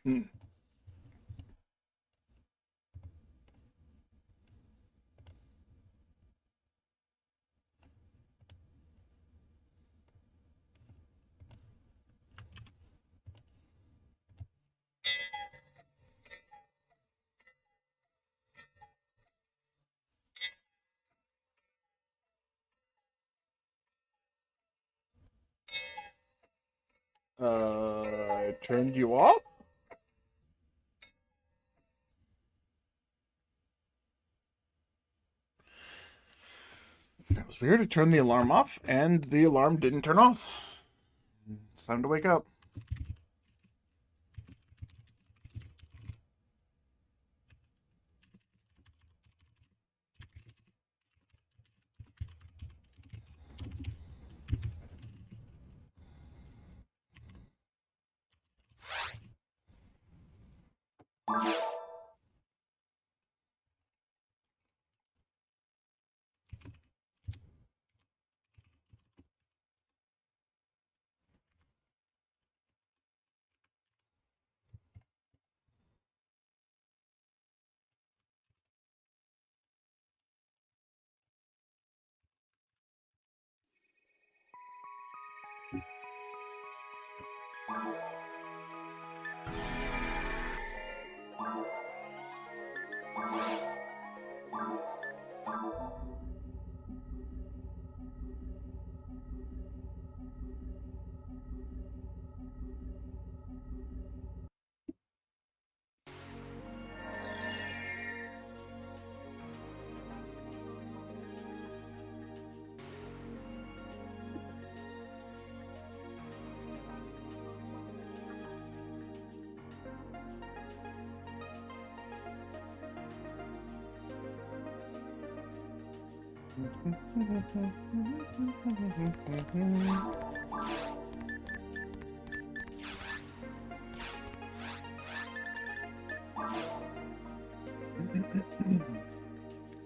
Hmm. I turned you off? That was weird. I turned the alarm off, and the alarm didn't turn off. It's time to wake up.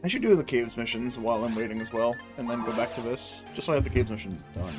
I should do the caves missions while I'm waiting as well, and then go back to this, just so I have the caves missions done.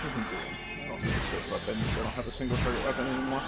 I don't need to switch weapons, so I don't have a single target weapon anymore.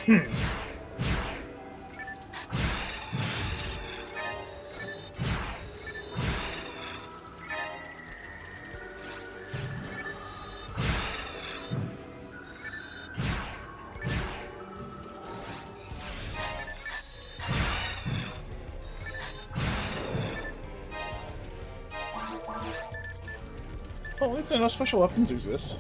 Oh, at least I know special weapons exist.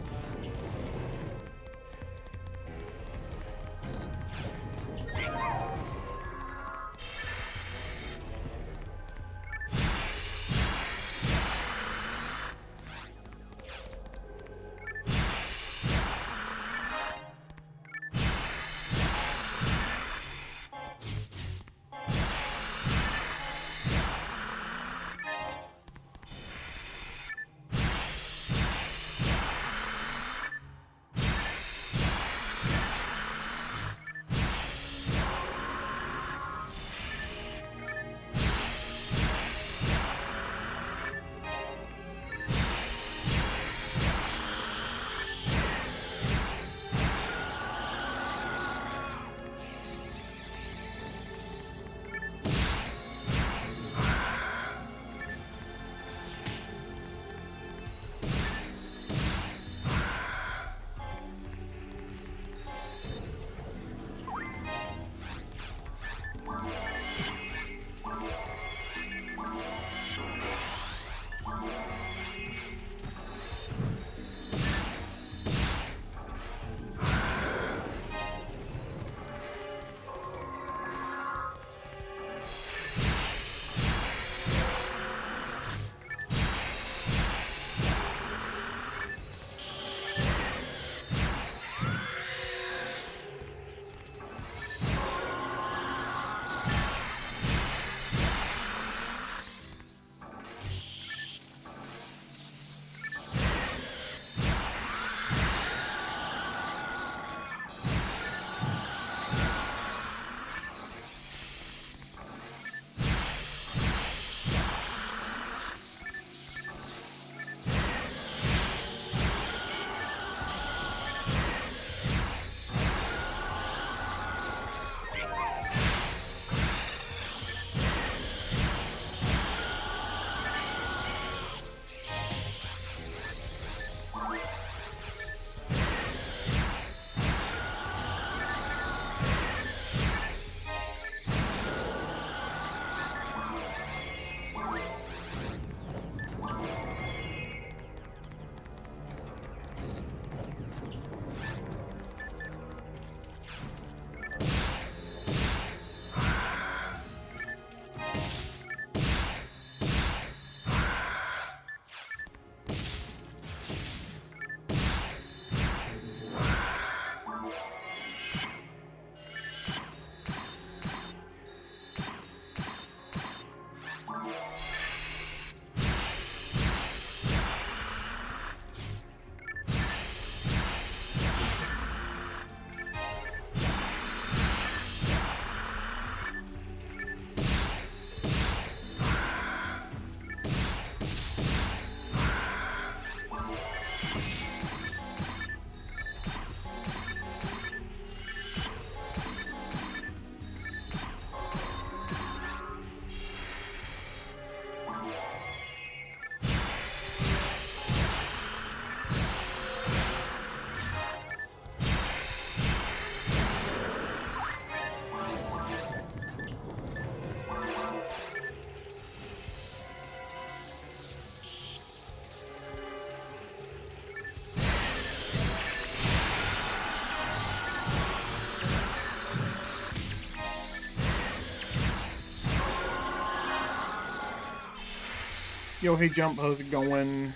Yo, hey, Jump, how's it going?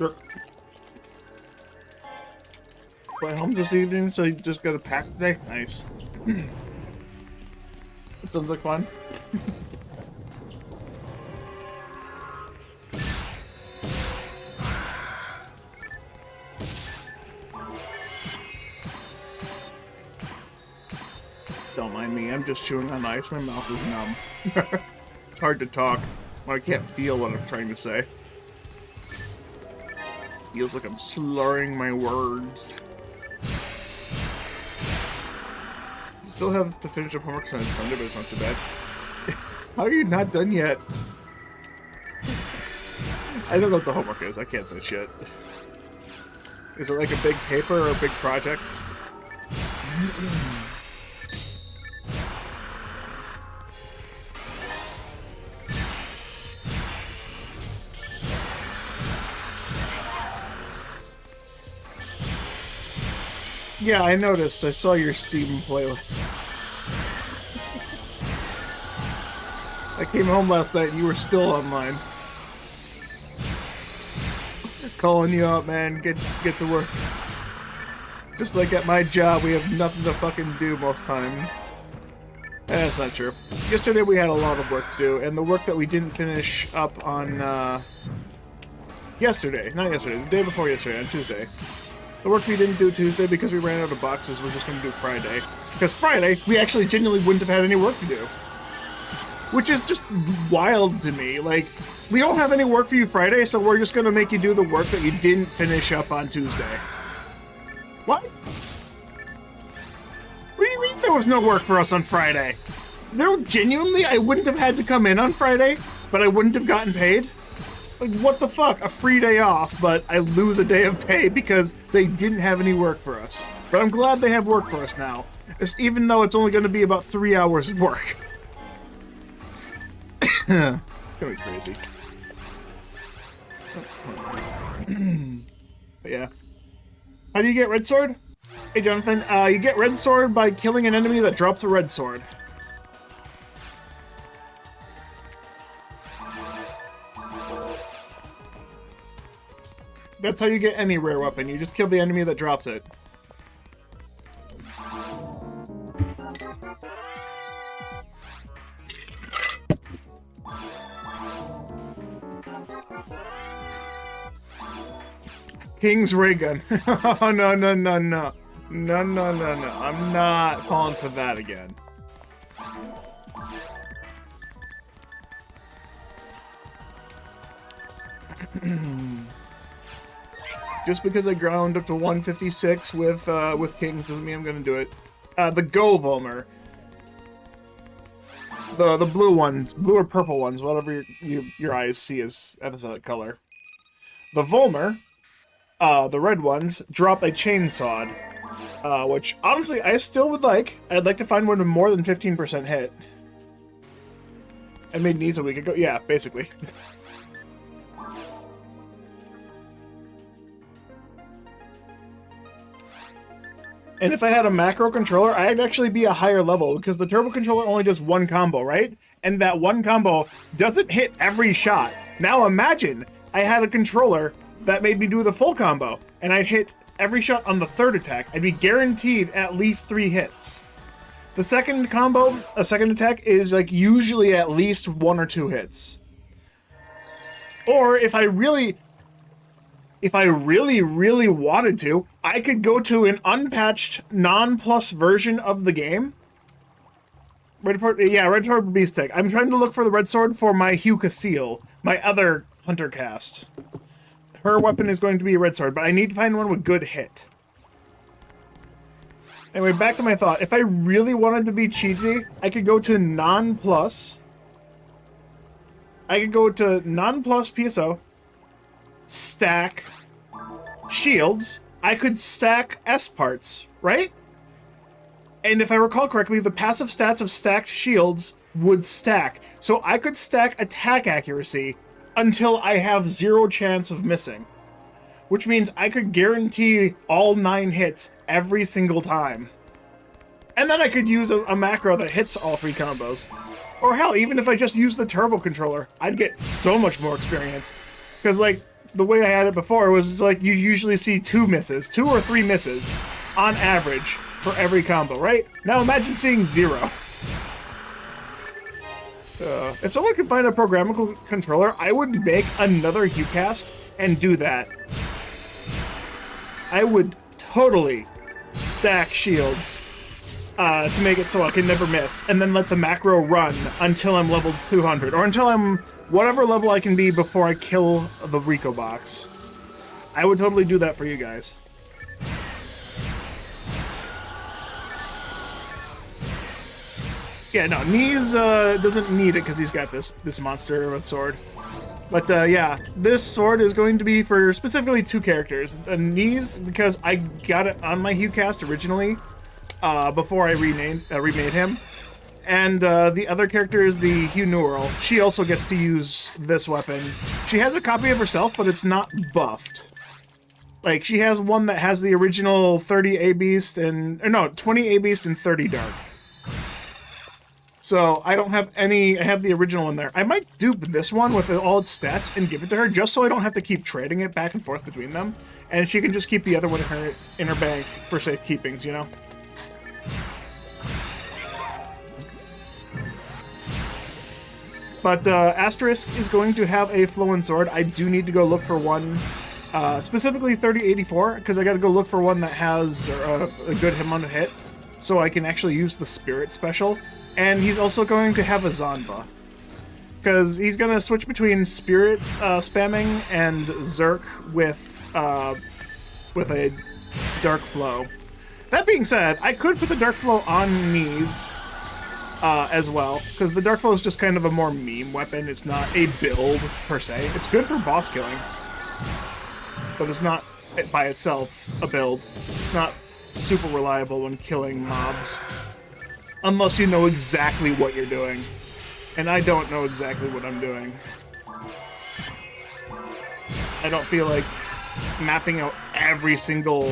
Sure. Fly home this evening, so you just got a pack today? Nice. That sounds like fun. Don't mind me, I'm just chewing on ice. My mouth is numb. It's hard to talk when I can't feel what I'm trying to say. Feels like I'm slurring my words. Still have to finish up homework on Sunday, but it's not too bad. How are you not done yet? I don't know what the homework is. I can't say shit. Is it like a big paper or a big project? Yeah, I noticed. I saw your Steam playlist. I came home last night and you were still online. Calling you out, man. Get to work. Just like at my job, we have nothing to fucking do most time. That's not true. Yesterday we had a lot of work to do, and the work that we didn't finish up on, yesterday. Not yesterday, the day before yesterday, on Tuesday. The work we didn't do Tuesday because we ran out of boxes, we're just going to do Friday. Because Friday, we actually genuinely wouldn't have had any work to do. Which is just wild to me. Like, we don't have any work for you Friday, so we're just going to make you do the work that you didn't finish up on Tuesday. What? What do you mean there was no work for us on Friday? Genuinely, I wouldn't have had to come in on Friday, but I wouldn't have gotten paid? Like, what the fuck? A free day off, but I lose a day of pay because they didn't have any work for us. But I'm glad they have work for us now, even though it's only going to be about 3 hours of work. It's gonna be crazy. But yeah. How do you get red sword? Hey, Jonathan. You get red sword by killing an enemy that drops a red sword. That's how you get any rare weapon. You just kill the enemy that drops it. King's ray gun. Oh, no. No. I'm not falling for that again. Just because I ground up to 156 with Kings doesn't mean I'm gonna do it. The Go Volmer. The blue ones, blue or purple ones, whatever your eyes see as a color. The Volmer, the red ones, drop a chainsawed, which honestly I still would like. I'd like to find one with more than 15% hit. I made needs a week ago. Yeah, basically. And if I had a macro controller, I'd actually be a higher level, because the turbo controller only does one combo, right? And that one combo doesn't hit every shot. Now imagine I had a controller that made me do the full combo, and I'd hit every shot on the third attack. I'd be guaranteed at least 3 hits. The second combo, a second attack, is like usually at least 1 or 2 hits. Or if I really wanted to, I could go to an unpatched, non-plus version of the game. Red Sword Beast Tech. I'm trying to look for the red sword for my Hugh Casil, my other hunter cast. Her weapon is going to be a red sword, but I need to find one with good hit. Anyway, back to my thought. If I really wanted to be cheaty, I could go to non-plus. I could go to non-plus PSO, stack shields. I could stack S parts, right? And if I recall correctly, the passive stats of stacked shields would stack. So I could stack attack accuracy until I have 0 chance of missing. Which means I could guarantee all 9 hits every single time. And then I could use a macro that hits all 3 combos. Or hell, even if I just use the turbo controller, I'd get so much more experience. Because, like, the way I had it before was like you usually see 2 or 3 misses on average for every combo, right? Now imagine seeing 0. If someone could find a programmable controller, I would make another HuCast and do that. I would totally stack shields to make it so I can never miss, and then let the macro run until I'm leveled 200, or until I'm whatever level I can be before I kill the Rico box. I would totally do that for you guys. Yeah, no, Knees doesn't need it because he's got this monster with sword. But yeah, this sword is going to be for specifically 2 characters. Knees, because I got it on my HuCast originally, before I remade him. And the other character is the Hugh Neural. She also gets to use this weapon. She has a copy of herself, but it's not buffed. Like, she has one that has the original 30 A-Beast and... Or no, 20 A-Beast and 30 Dark. So, I don't have any... I have the original in there. I might dupe this one with all its stats and give it to her, just so I don't have to keep trading it back and forth between them. And she can just keep the other one in her bank for safekeepings, you know? But Asterisk is going to have a Flowing Sword. I do need to go look for one, specifically 3084, because I got to go look for one that has a good amount of hit, so I can actually use the Spirit special. And he's also going to have a Zanba, because he's going to switch between Spirit spamming and Zerk with a Dark Flow. That being said, I could put the Dark Flow on Knees as well, because the Dark Flow is just kind of a more meme weapon. It's not a build, per se. It's good for boss killing, but it's not, by itself, a build. It's not super reliable when killing mobs, unless you know exactly what you're doing. And I don't know exactly what I'm doing. I don't feel like mapping out every single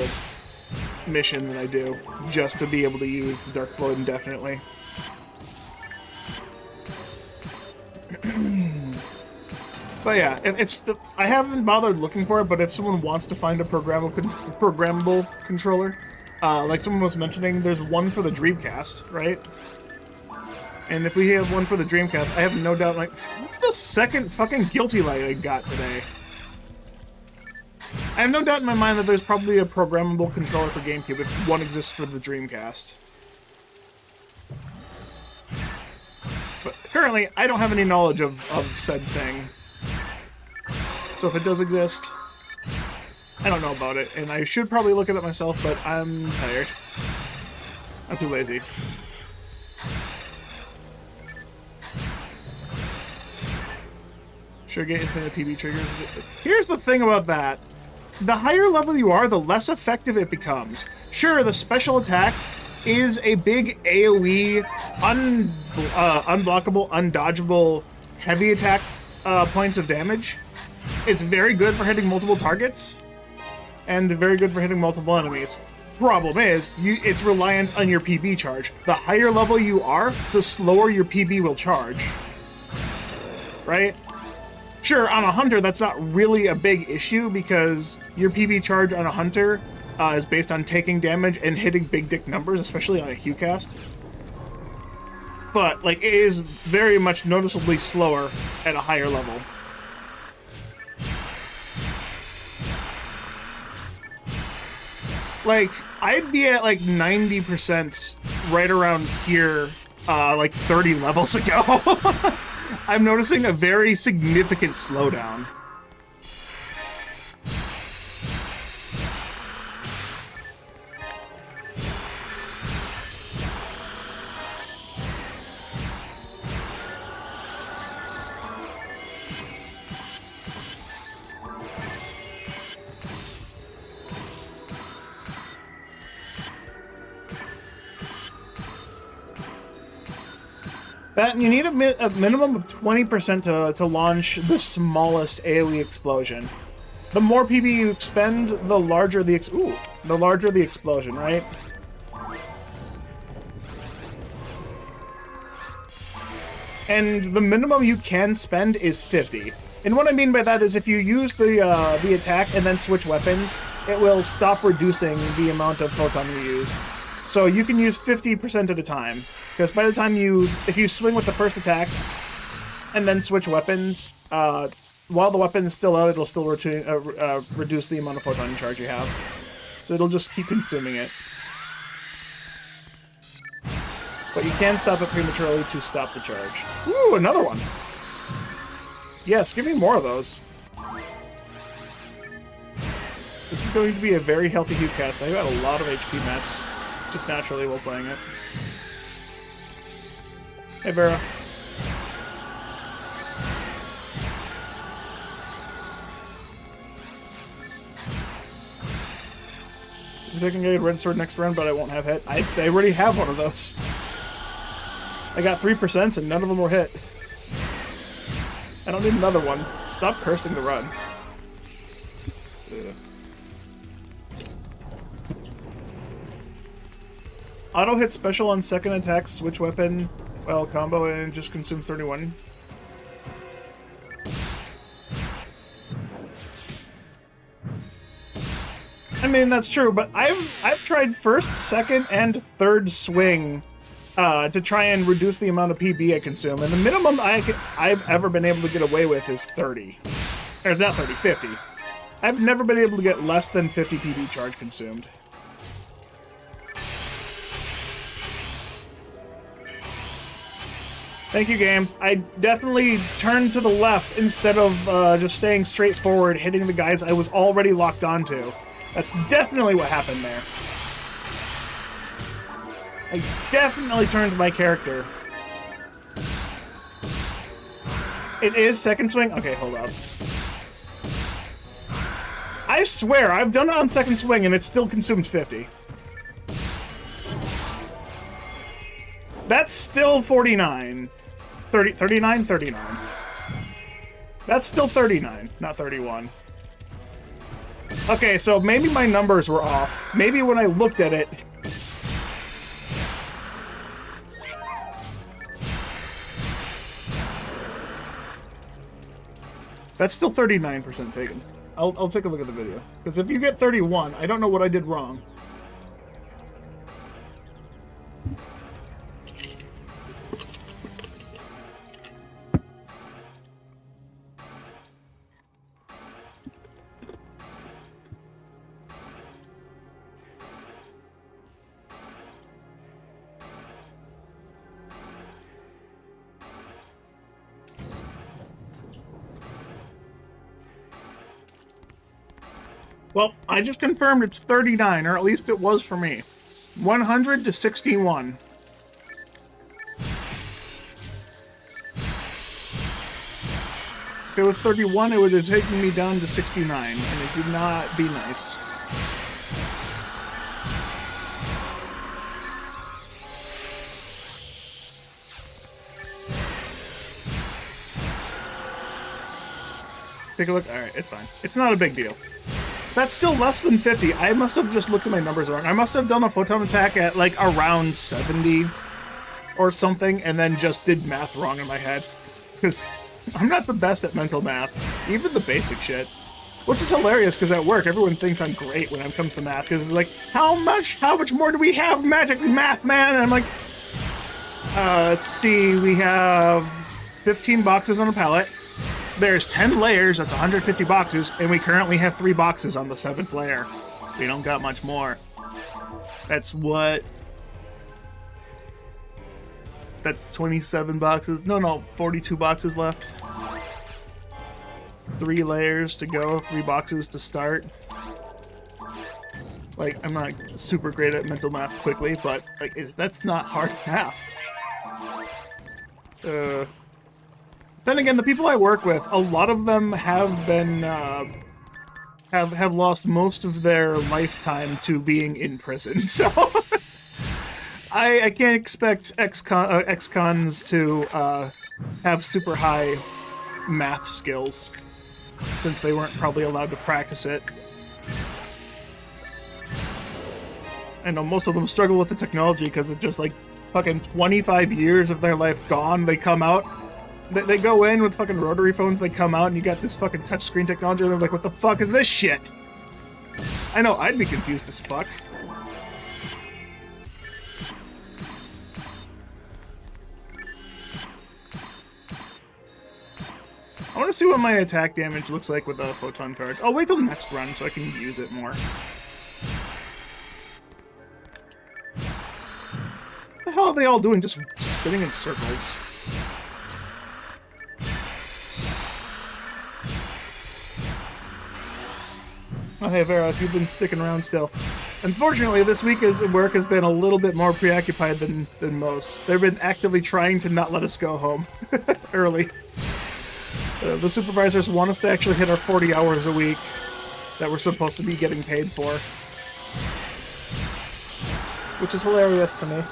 mission that I do just to be able to use the Dark Flow indefinitely. But yeah, I haven't bothered looking for it, but if someone wants to find a programmable controller, like someone was mentioning, there's one for the Dreamcast, right? And if we have one for the Dreamcast, I have no doubt, like, what's the second fucking Guilty Light I got today? I have no doubt in my mind that there's probably a programmable controller for GameCube if one exists for the Dreamcast. But currently, I don't have any knowledge of said thing. So if it does exist, I don't know about it, and I should probably look at it myself, but I'm tired. I'm too lazy. Sure, get infinite PB triggers. Here's the thing about that. The higher level you are, the less effective it becomes. Sure, the special attack is a big AoE, unblockable, undodgeable, heavy attack points of damage. It's very good for hitting multiple targets, and very good for hitting multiple enemies. Problem is, it's reliant on your PB charge. The higher level you are, the slower your PB will charge. Right? Sure, on a hunter, that's not really a big issue, because your PB charge on a hunter is based on taking damage and hitting big dick numbers, especially on a HuCast. But, like, it is very much noticeably slower at a higher level. Like, I'd be at, like, 90% right around here, like, 30 levels ago. I'm noticing a very significant slowdown. You need a minimum of 20% to launch the smallest AoE explosion. The more PB you expend, the larger the explosion, right? And the minimum you can spend is 50. And what I mean by that is if you use the attack and then switch weapons, it will stop reducing the amount of photon you used. So you can use 50% at a time. Because by the time if you swing with the first attack and then switch weapons, while the weapon is still out, it'll still reduce the amount of photon charge you have. So it'll just keep consuming it. But you can stop it prematurely to stop the charge. Ooh, another one! Yes, give me more of those. This is going to be a very healthy Hugh cast. I got a lot of HP mats, just naturally while playing it. Hey, Vera. I can get a red sword next round, but I won't have hit. I already have one of those. I got 3% and none of them were hit. I don't need another one. Stop cursing the run. Ugh. Auto hit special on second attack, switch weapon, while combo, and just consumes 31. I mean, that's true, but I've tried first, second, and third swing to try and reduce the amount of PB I consume, and the minimum I've ever been able to get away with is 30. Or not 30, 50. I've never been able to get less than 50 PB charge consumed. Thank you, game. I definitely turned to the left instead of just staying straight forward, hitting the guys I was already locked onto. That's definitely what happened there. I definitely turned my character. It is second swing? Okay, hold up. I swear, I've done it on second swing and it still consumed 50. That's still 49. 39? 39. That's still 39, not 31. Okay, so maybe my numbers were off. Maybe when I looked at it... That's still 39% taken. I'll take a look at the video. Because if you get 31, I don't know what I did wrong. Well, I just confirmed it's 39, or at least it was for me. 100 to 61. If it was 31, it would have taken me down to 69, and it would not be nice. Take a look. Alright, it's fine. It's not a big deal. That's still less than 50. I must have just looked at my numbers wrong. I must have done a photon attack at like around 70 or something and then just did math wrong in my head. Because I'm not the best at mental math. Even the basic shit. Which is hilarious because at work everyone thinks I'm great when it comes to math. Because it's like, how much more do we have magic math, man? And I'm like, let's see, we have 15 boxes on a pallet. There's 10 layers, that's 150 boxes, and we currently have 3 boxes on the 7th layer. We don't got much more. That's what? That's 27 boxes? No, 42 boxes left. 3 layers to go, 3 boxes to start. Like, I'm not super great at mental math quickly, but like, that's not hard math. Then again, the people I work with, a lot of them have been, have lost most of their lifetime to being in prison, so I can't expect ex-cons to have super high math skills, since they weren't probably allowed to practice it. I know most of them struggle with the technology because it's just like fucking 25 years of their life gone, they come out. They go in with fucking rotary phones, they come out, and you got this fucking touchscreen technology, and they're like, what the fuck is this shit? I know, I'd be confused as fuck. I want to see what my attack damage looks like with a photon card. I'll wait till the next run so I can use it more. What the hell are they all doing? Just spinning in circles. Oh, hey Vera, if you've been sticking around still. Unfortunately, this week work has been a little bit more preoccupied than most. They've been actively trying to not let us go home early. The supervisors want us to actually hit our 40 hours a week that we're supposed to be getting paid for. Which is hilarious to me.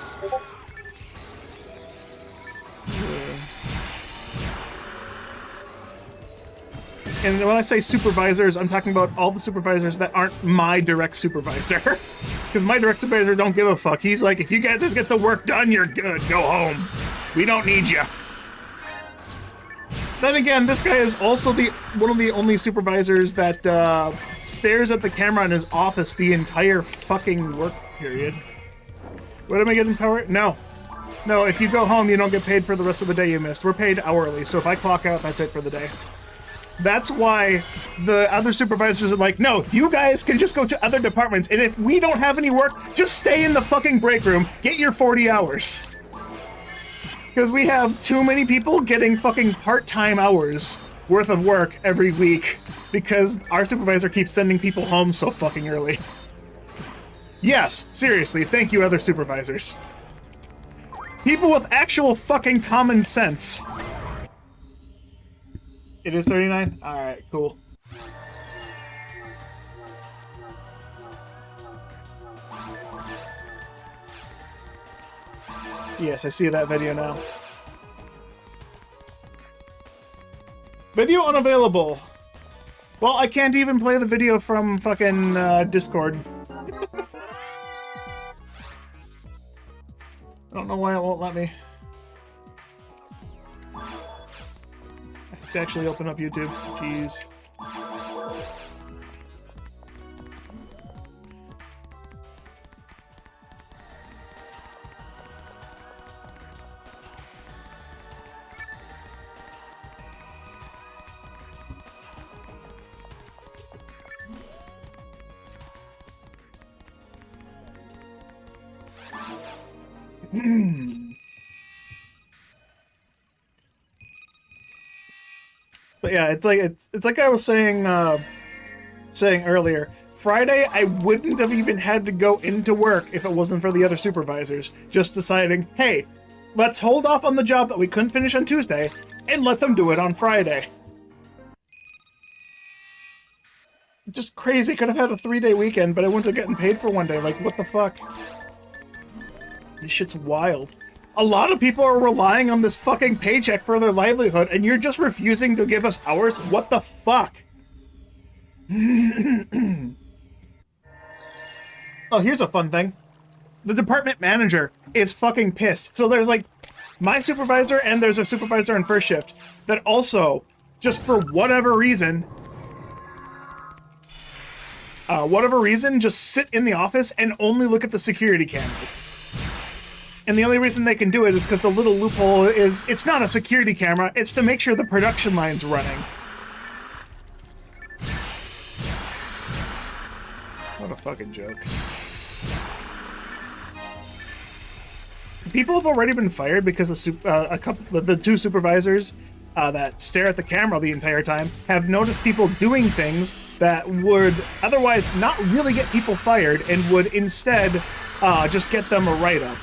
And when I say supervisors, I'm talking about all the supervisors that aren't my direct supervisor. Because my direct supervisor don't give a fuck. He's like, if you guys get the work done, you're good. Go home. We don't need you. Then again, this guy is also one of the only supervisors that stares at the camera in his office the entire fucking work period. What am I getting power? No. No, if you go home, you don't get paid for the rest of the day you missed. We're paid hourly, so if I clock out, that's it for the day. That's why the other supervisors are like, no, you guys can just go to other departments, and if we don't have any work, just stay in the fucking break room, get your 40 hours. Because we have too many people getting fucking part-time hours worth of work every week because our supervisor keeps sending people home so fucking early. Yes, seriously, thank you other supervisors. People with actual fucking common sense. It is 39? Alright, cool. Yes, I see that video now. Video unavailable. Well, I can't even play the video from fucking Discord. I don't know why it won't let me. I have to actually open up YouTube. Jeez. But yeah, it's like I was saying earlier. Friday, I wouldn't have even had to go into work if it wasn't for the other supervisors just deciding, hey, let's hold off on the job that we couldn't finish on Tuesday and let them do it on Friday. Just crazy. Could have had a 3-day weekend, but I wouldn't have gotten paid for one day. Like, what the fuck? This shit's wild. A lot of people are relying on this fucking paycheck for their livelihood, and you're just refusing to give us hours? What the fuck? Oh, here's a fun thing. The department manager is fucking pissed. So there's like my supervisor and there's a supervisor in first shift that also, just for whatever reason, just sit in the office and only look at the security cameras. And the only reason they can do it is because the little loophole is, it's not a security camera, it's to make sure the production line's running. What a fucking joke. People have already been fired because the two supervisors that stare at the camera the entire time have noticed people doing things that would otherwise not really get people fired and would instead just get them a write-up.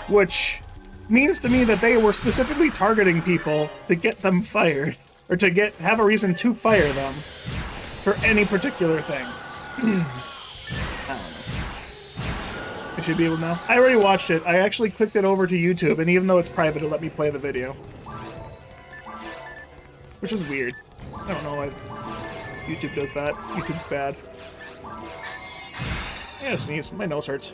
Which means to me that they were specifically targeting people to get them fired, or to have a reason to fire them for any particular thing. I don't know. I should be able to know. I already watched it. I actually clicked it over to YouTube, and even though it's private, it let me play the video. Which is weird. I don't know why YouTube does that. YouTube's bad. Yeah, sneeze. My nose hurts.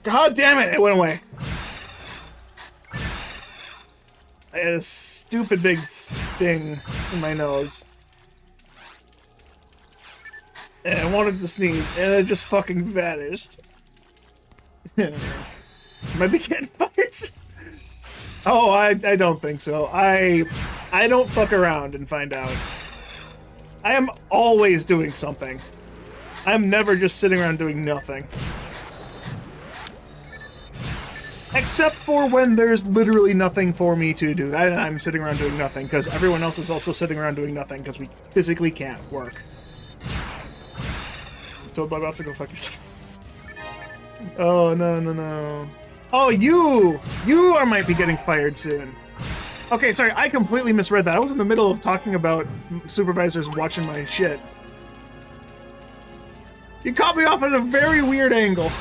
God damn it! It went away. a stupid big sting in my nose. And I wanted to sneeze, and it just fucking vanished. Might be getting fired. Oh, I don't think so. I don't fuck around and find out. I am always doing something. I'm never just sitting around doing nothing. Except for when there's literally nothing for me to do. I'm sitting around doing nothing, because everyone else is also sitting around doing nothing, because we physically can't work. Told my boss to go fuck yourself. Oh, no. Oh, you might be getting fired soon. Okay, sorry, I completely misread that. I was in the middle of talking about supervisors watching my shit. You caught me off at a very weird angle.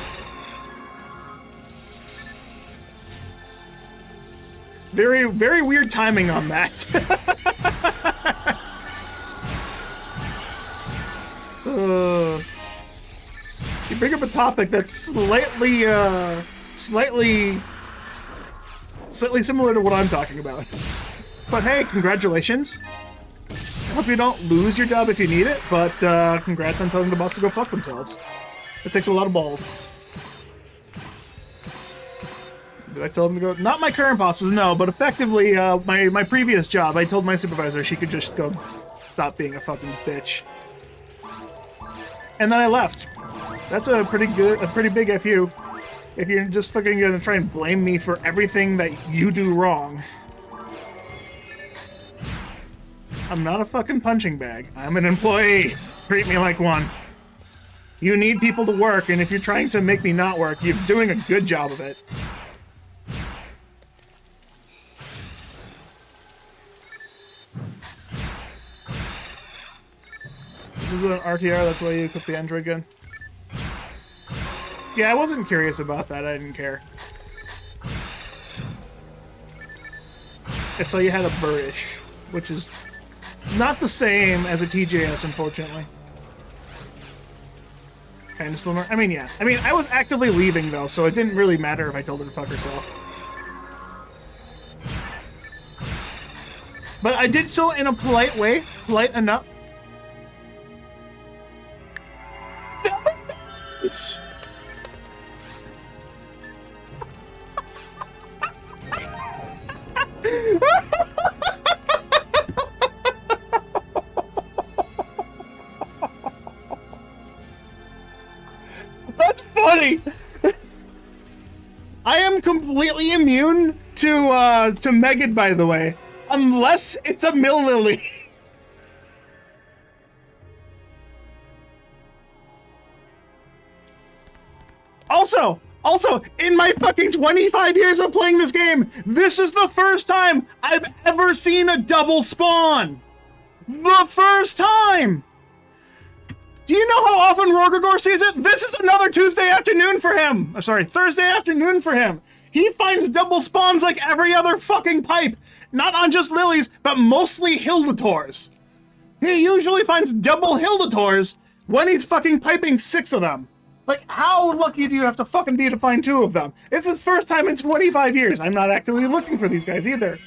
Very, very weird timing on that. You bring up a topic that's slightly similar to what I'm talking about. But hey, congratulations. I hope you don't lose your job if you need it, but congrats on telling the boss to go fuck themselves. It takes a lot of balls. Did I tell them to go? Not my current bosses, no, but effectively, my previous job, I told my supervisor she could just go stop being a fucking bitch. And then I left. That's a pretty big FU. If you're just fucking gonna try and blame me for everything that you do wrong. I'm not a fucking punching bag. I'm an employee. Treat me like one. You need people to work, and if you're trying to make me not work, you're doing a good job of it. This is an RTR, that's why you equip the Android gun. Yeah, I wasn't curious about that, I didn't care. I saw you had a Burish, which is not the same as a TJS, unfortunately. Kind of similar. I mean, yeah. I mean, I was actively leaving, though, so it didn't really matter if I told her to fuck herself. But I did so in a polite way. Polite enough. It's... That's funny. I am completely immune to Megan, by the way, unless it's a Millilily. Also, in my fucking 25 years of playing this game, this is the first time I've ever seen a double spawn. The first time. Do you know how often Rorgagor sees it? This is another Tuesday afternoon for him. Sorry, Thursday afternoon for him. He finds double spawns like every other fucking pipe. Not on just lilies, but mostly Hildators. He usually finds double Hildators when he's fucking piping 6 of them. Like, how lucky do you have to fucking be to find 2 of them? It's his first time in 25 years. I'm not actively looking for these guys either.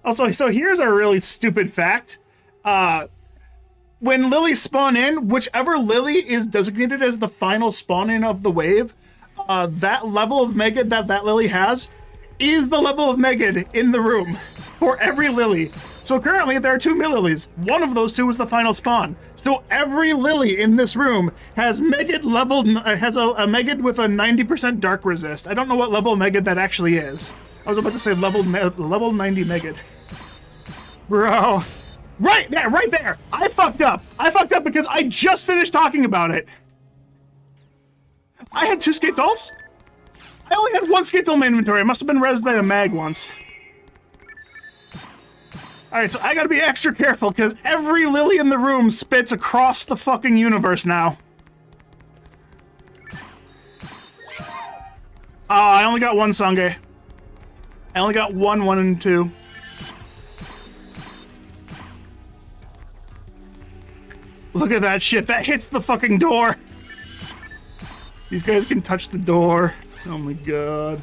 Also, so here's a really stupid fact. When lilies spawn in, whichever lily is designated as the final spawn-in of the wave, that level of Megad that lily has is the level of Megad in the room for every lily. So currently there are 2 Millilies. One of those 2 is the final spawn. So every lily in this room has Megad leveled, has a Megad with a 90% dark resist. I don't know what level Megad that actually is. I was about to say level 90 Megad. Bro. Right there, right there. I fucked up. I fucked up because I just finished talking about it. I had 2 skate dolls. I only had 1 skate doll in my inventory. I must have been rezzed by a mag once. Alright, so I gotta be extra careful, because every lily in the room spits across the fucking universe now. I only got 1 Sange. I only got 1, 1, and 2. Look at that shit, that hits the fucking door. These guys can touch the door. Oh my god.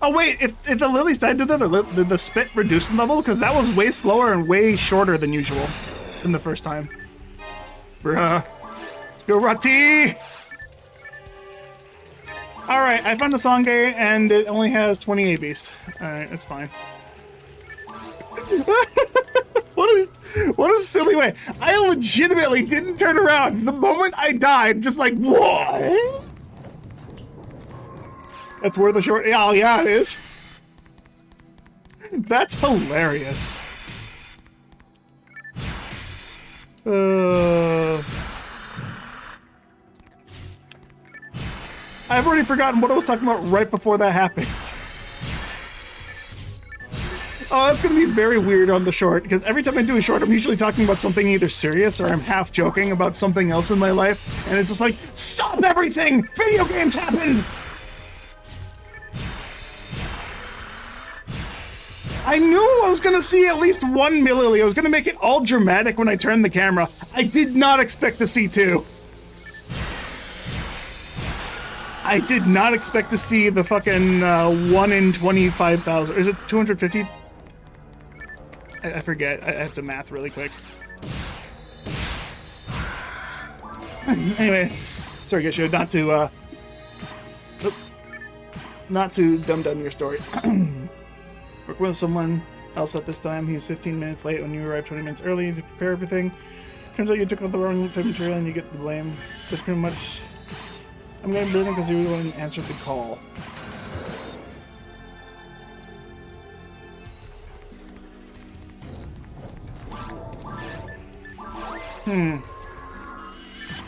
Oh wait, if the lilies died, did the spit reduce in level? Because that was way slower and way shorter than usual than the first time. Bruh. Let's go, Rati! Alright, I found a Songay and it only has 28 beast. Alright, that's fine. What a silly way. I legitimately didn't turn around. The moment I died, just like, what? That's worth a short. Oh, yeah, it is. That's hilarious. I've already forgotten what I was talking about right before that happened. Oh, that's gonna be very weird on the short, because every time I do a short, I'm usually talking about something either serious or I'm half joking about something else in my life, and it's just like, stop everything! Video games happened! I knew I was gonna see at least one Millilily. I was gonna make it all dramatic when I turned the camera. I did not expect to see two. I did not expect to see the fucking 1 in 25,000. Is it 250? I forget. I have to math really quick. Anyway, sorry, Gishio, not to dumb down your story. Work with someone else at this time. He was 15 minutes late when you arrived 20 minutes early to prepare everything. Turns out you took out the wrong type of material and you get the blame. So pretty much, I'm gonna blame him because he really wouldn't answer the call.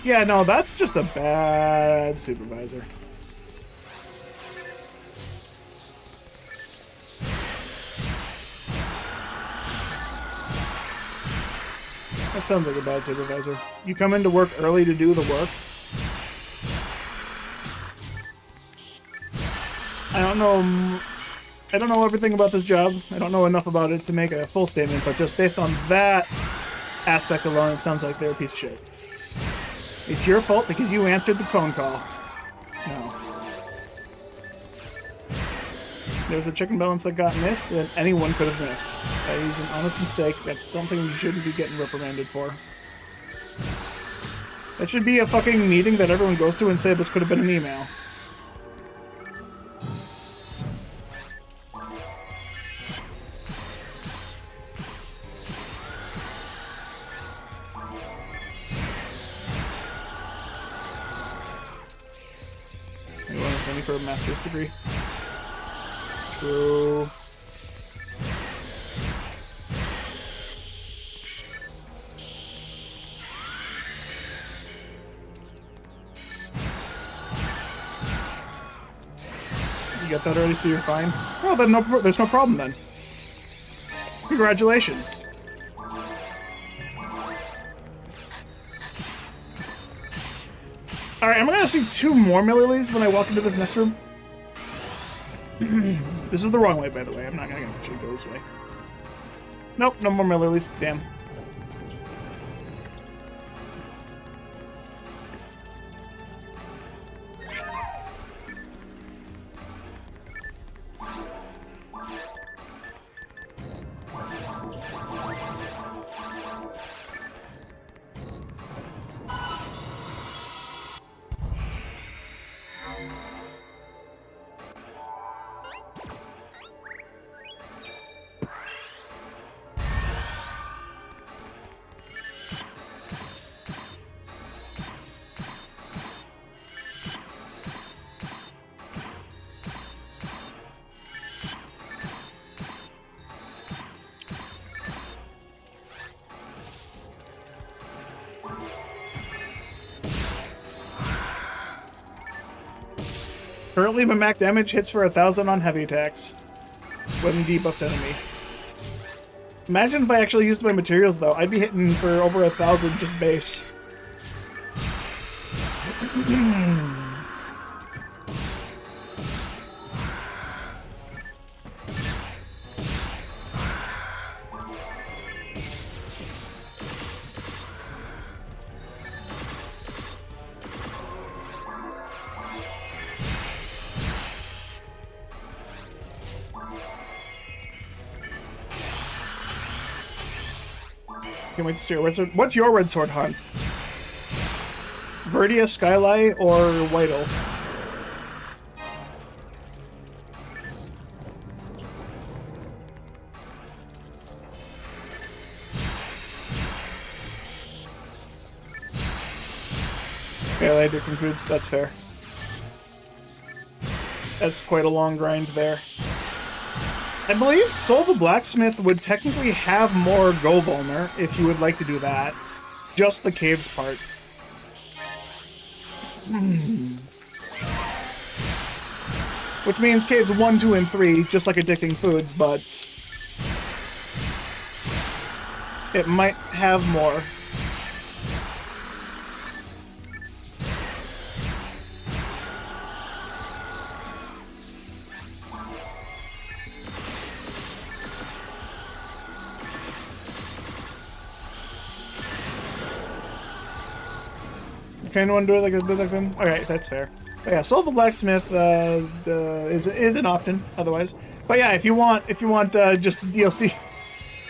Yeah, no, that's just a bad supervisor. That sounds like a bad supervisor. You come into work early to do the work. I don't know everything about this job. I don't know enough about it to make a full statement, but just based on that aspect alone, it sounds like they're a piece of shit. It's your fault because you answered the phone call. No. There was a check and balance that got missed, and anyone could have missed. That is an honest mistake. That's something you shouldn't be getting reprimanded for. That should be a fucking meeting that everyone goes to and say this could have been an email. You want to for a master's degree? True. You got that already, so you're fine? Oh, then there's no problem then. Congratulations. Alright, I'm gonna see 2 more Millilies when I walk into this next room. This is the wrong way, by the way. I'm not gonna actually go this way. Nope, no more Millilies. Damn. Currently, my max damage hits for 1,000 on heavy attacks when debuffed enemy. Imagine if I actually used my materials, though. I'd be hitting for over 1,000 just base. Can't wait to see it. What's your red sword hunt? Verdia, Skylight, or Whittle? Skylight concludes. That's fair. That's quite a long grind there. I believe Soul the Blacksmith would technically have more Go Vulner if you would like to do that. Just the caves part. Which means caves 1, 2, and 3, just like Addicting Foods, but it might have more. Kind of want to do it like a bit like them. All right, that's fair. But yeah, Soul of the Blacksmith is an option otherwise. But yeah, if you want just DLC,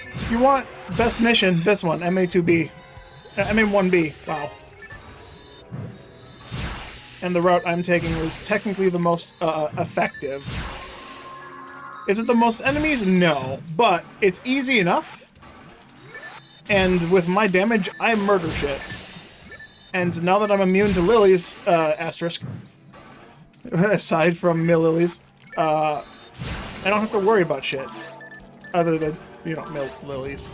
if you want best mission, this one MA2B, MA1B. Wow. And the route I'm taking is technically the most effective. Is it the most enemies? No, but it's easy enough. And with my damage, I murder shit. And now that I'm immune to lilies, asterisk, aside from mill lilies, I don't have to worry about shit. Other than, you know, mill lilies.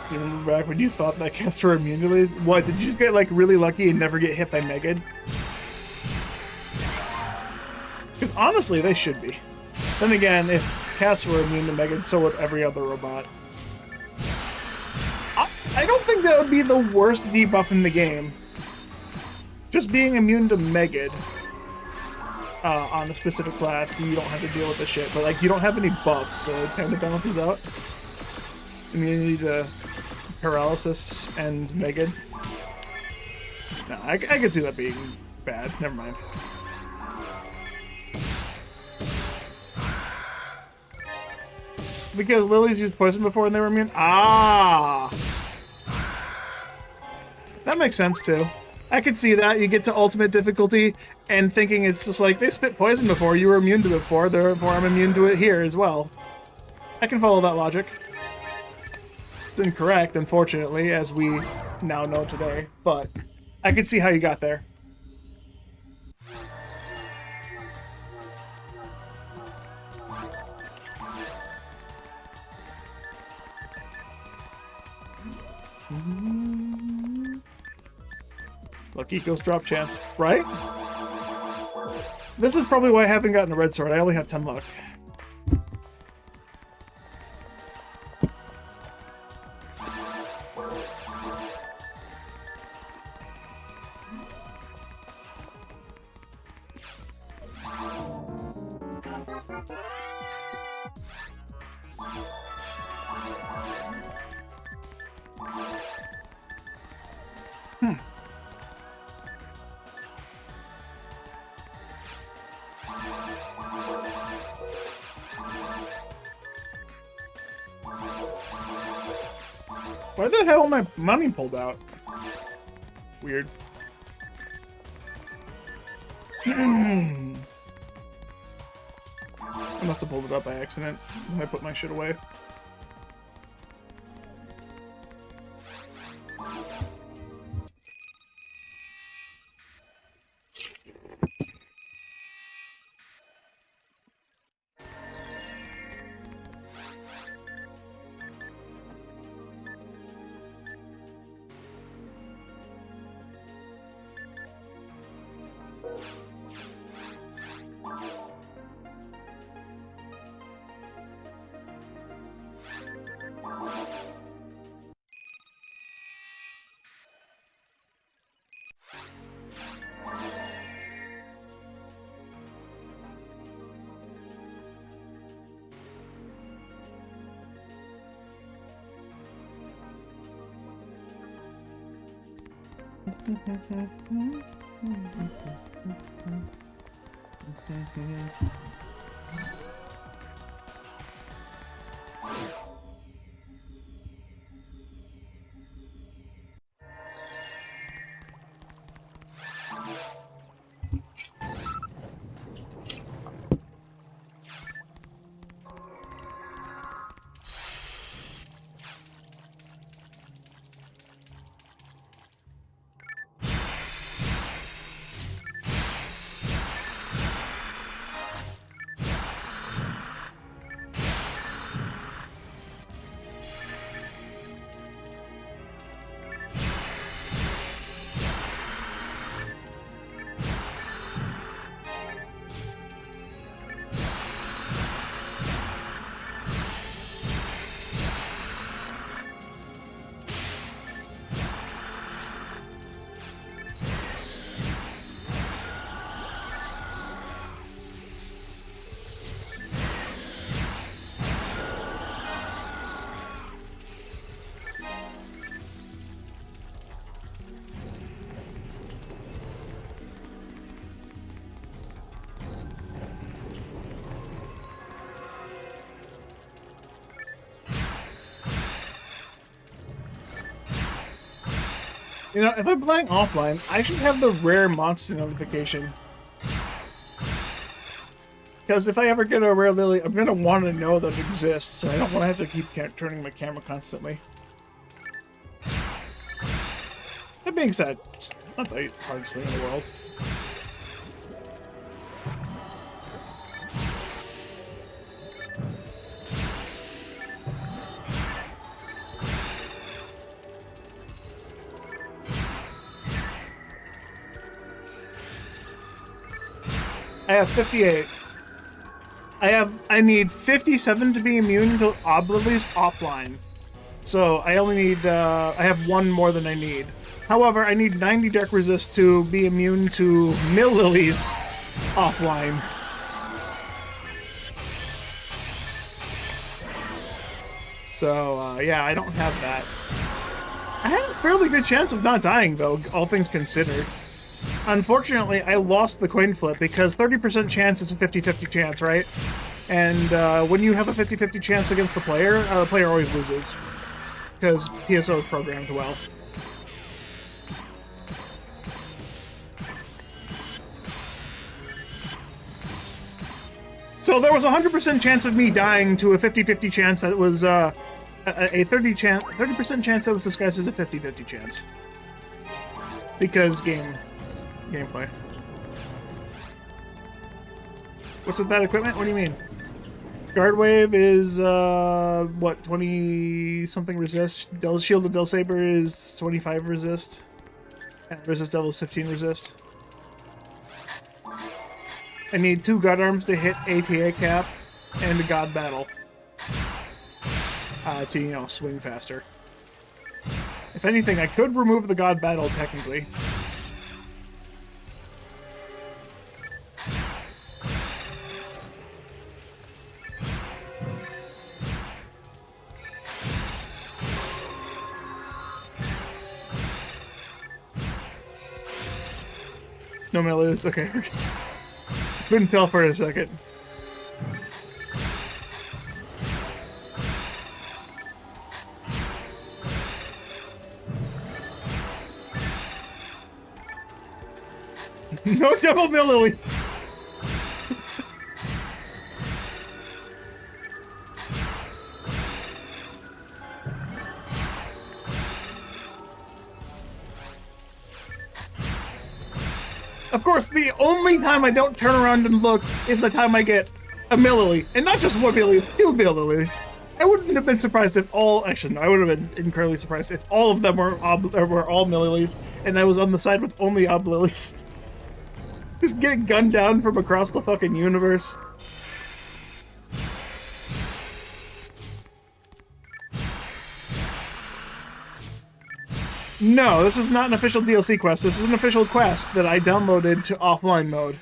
You remember back when you thought that casts were immune to lilies? What, did you just get like really lucky and never get hit by Megid? Because honestly, they should be. Then again, if casts were immune to Megid, so would every other robot. I don't think that would be the worst debuff in the game. Just being immune to Megid on a specific class, so you don't have to deal with the shit. But like, you don't have any buffs, so it kind of balances out. Immunity to paralysis and Megid. No, I could see that being bad. Never mind. Because lilies used poison before and they were immune? Ah! That makes sense, too. I could see that. You get to ultimate difficulty and thinking it's just like, they spit poison before, you were immune to it before, therefore I'm immune to it here as well. I can follow that logic. It's incorrect, unfortunately, as we now know today, but I can see how you got there. Lucky Ghost drop chance, right? This is probably why I haven't gotten a red sword. I only have 10 luck. Why the hell am I money pulled out? Weird. I must have pulled it up by accident when I put my shit away. You know, if I'm playing offline, I should have the rare monster notification. Because if I ever get a rare lily, I'm going to want to know that it exists. I don't want to have to keep turning my camera constantly. That being said, it's not the hardest thing in the world. I have 58. I need 57 to be immune to Oblilies offline. So I only need, I have one more than I need. However, I need 90 Dark Resist to be immune to Millilies offline. So, yeah, I don't have that. I had a fairly good chance of not dying, though, all things considered. Unfortunately, I lost the coin flip because 30% chance is a 50-50 chance, right? And when you have a 50-50 chance against the player always loses. Because PSO is programmed well. So there was a 100% chance of me dying to a 50-50 chance that was a 30% chance that was disguised as a 50-50 chance. Because gameplay. What's with that equipment? What do you mean? Guard Wave is, what, 20-something resist? Shield of Del Saber is 25 resist. And Resist Devil is 15 resist. I need 2 God Arms to hit ATA cap, and a God Battle. To, you know, swing faster. If anything, I could remove the God Battle, technically. No Millilies, okay. Couldn't tell for a second. No double Millilily! Of course, the only time I don't turn around and look is the time I get a Millilily. And not just 1 Millilily, 2 Millilies. I wouldn't have been surprised if all... Actually, no, I would have been incredibly surprised if all of them were all Millilies, and I was on the side with only Oblilies. Just getting gunned down from across the fucking universe. No, this is not an official DLC quest. This is an official quest that I downloaded to offline mode.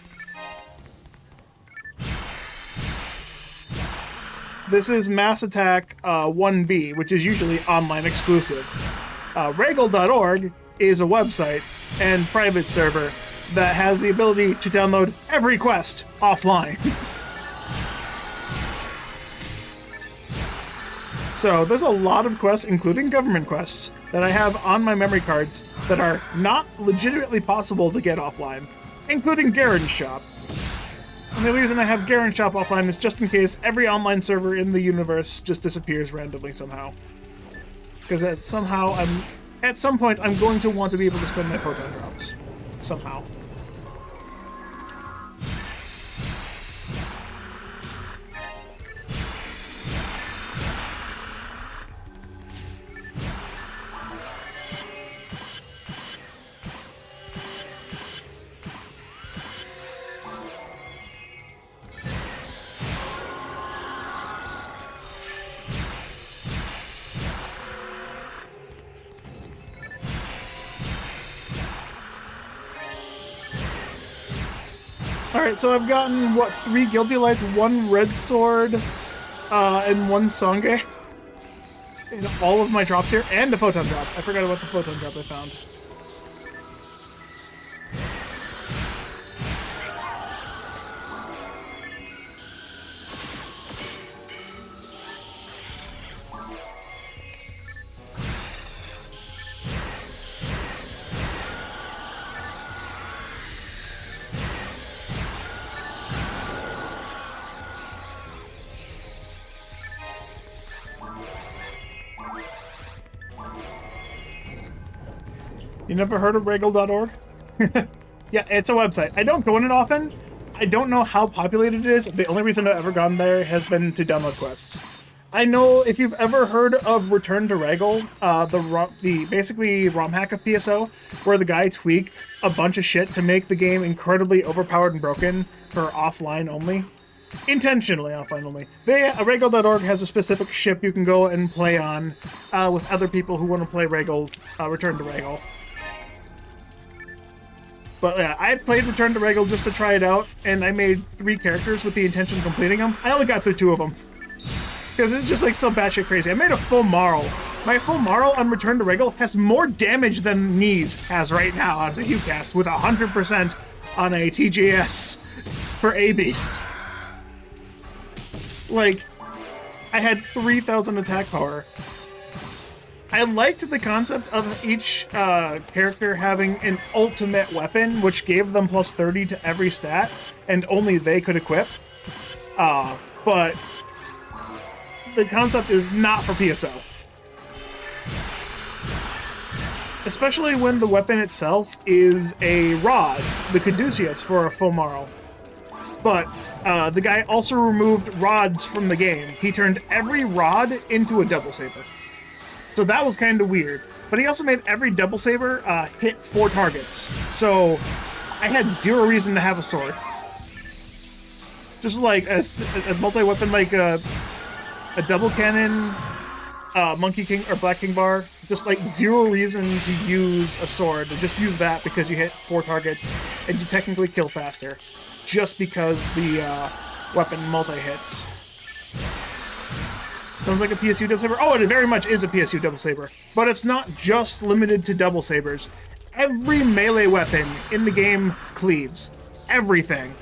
This is Mass Attack 1B, which is usually online exclusive. Regal.org is a website and private server that has the ability to download every quest offline. So there's a lot of quests, including government quests, that I have on my memory cards that are not legitimately possible to get offline, including Garen's Shop. And the reason I have Garen's Shop offline is just in case every online server in the universe just disappears randomly somehow. Because at some point I'm going to want to be able to spend my photon drops. Somehow. Alright, so I've gotten, what, 3 Guilty Lights, 1 Red Sword, and 1 Songe in all of my drops here, and a Photon Drop. I forgot about the Photon Drop I found. You never heard of Regal.org? Yeah, it's a website. I don't go in it often. I don't know how populated it is. The only reason I've ever gone there has been to download quests. I know if you've ever heard of Return to Regal, the basically ROM hack of PSO, where the guy tweaked a bunch of shit to make the game incredibly overpowered and broken for offline only. Intentionally offline only. Regal.org has a specific ship you can go and play on with other people who want to play Regal, Return to Regal. But yeah, I played Return to Regal just to try it out, and I made 3 characters with the intention of completing them. I only got through 2 of them. Because it's just like so batshit crazy. I made a full Marl. My full Marl on Return to Regal has more damage than Knees has right now as a Hewcast with 100% on a TGS for A-Beast. Like, I had 3,000 attack power. I liked the concept of each character having an ultimate weapon, which gave them plus 30 to every stat, and only they could equip. But the concept is not for PSO. Especially when the weapon itself is a rod, the Caduceus for a Fomarl. But the guy also removed rods from the game. He turned every rod into a double saber. So that was kind of weird. But he also made every double saber hit 4 targets. So I had 0 reason to have a sword. Just like a multi-weapon, like a double cannon, Monkey King or Black King bar. Just like 0 reason to use a sword. Just use that because you hit 4 targets and you technically kill faster. Just because the weapon multi-hits. Sounds like a PSU double saber. Oh, it very much is a PSU double saber. But it's not just limited to double sabers. Every melee weapon in the game cleaves. Everything.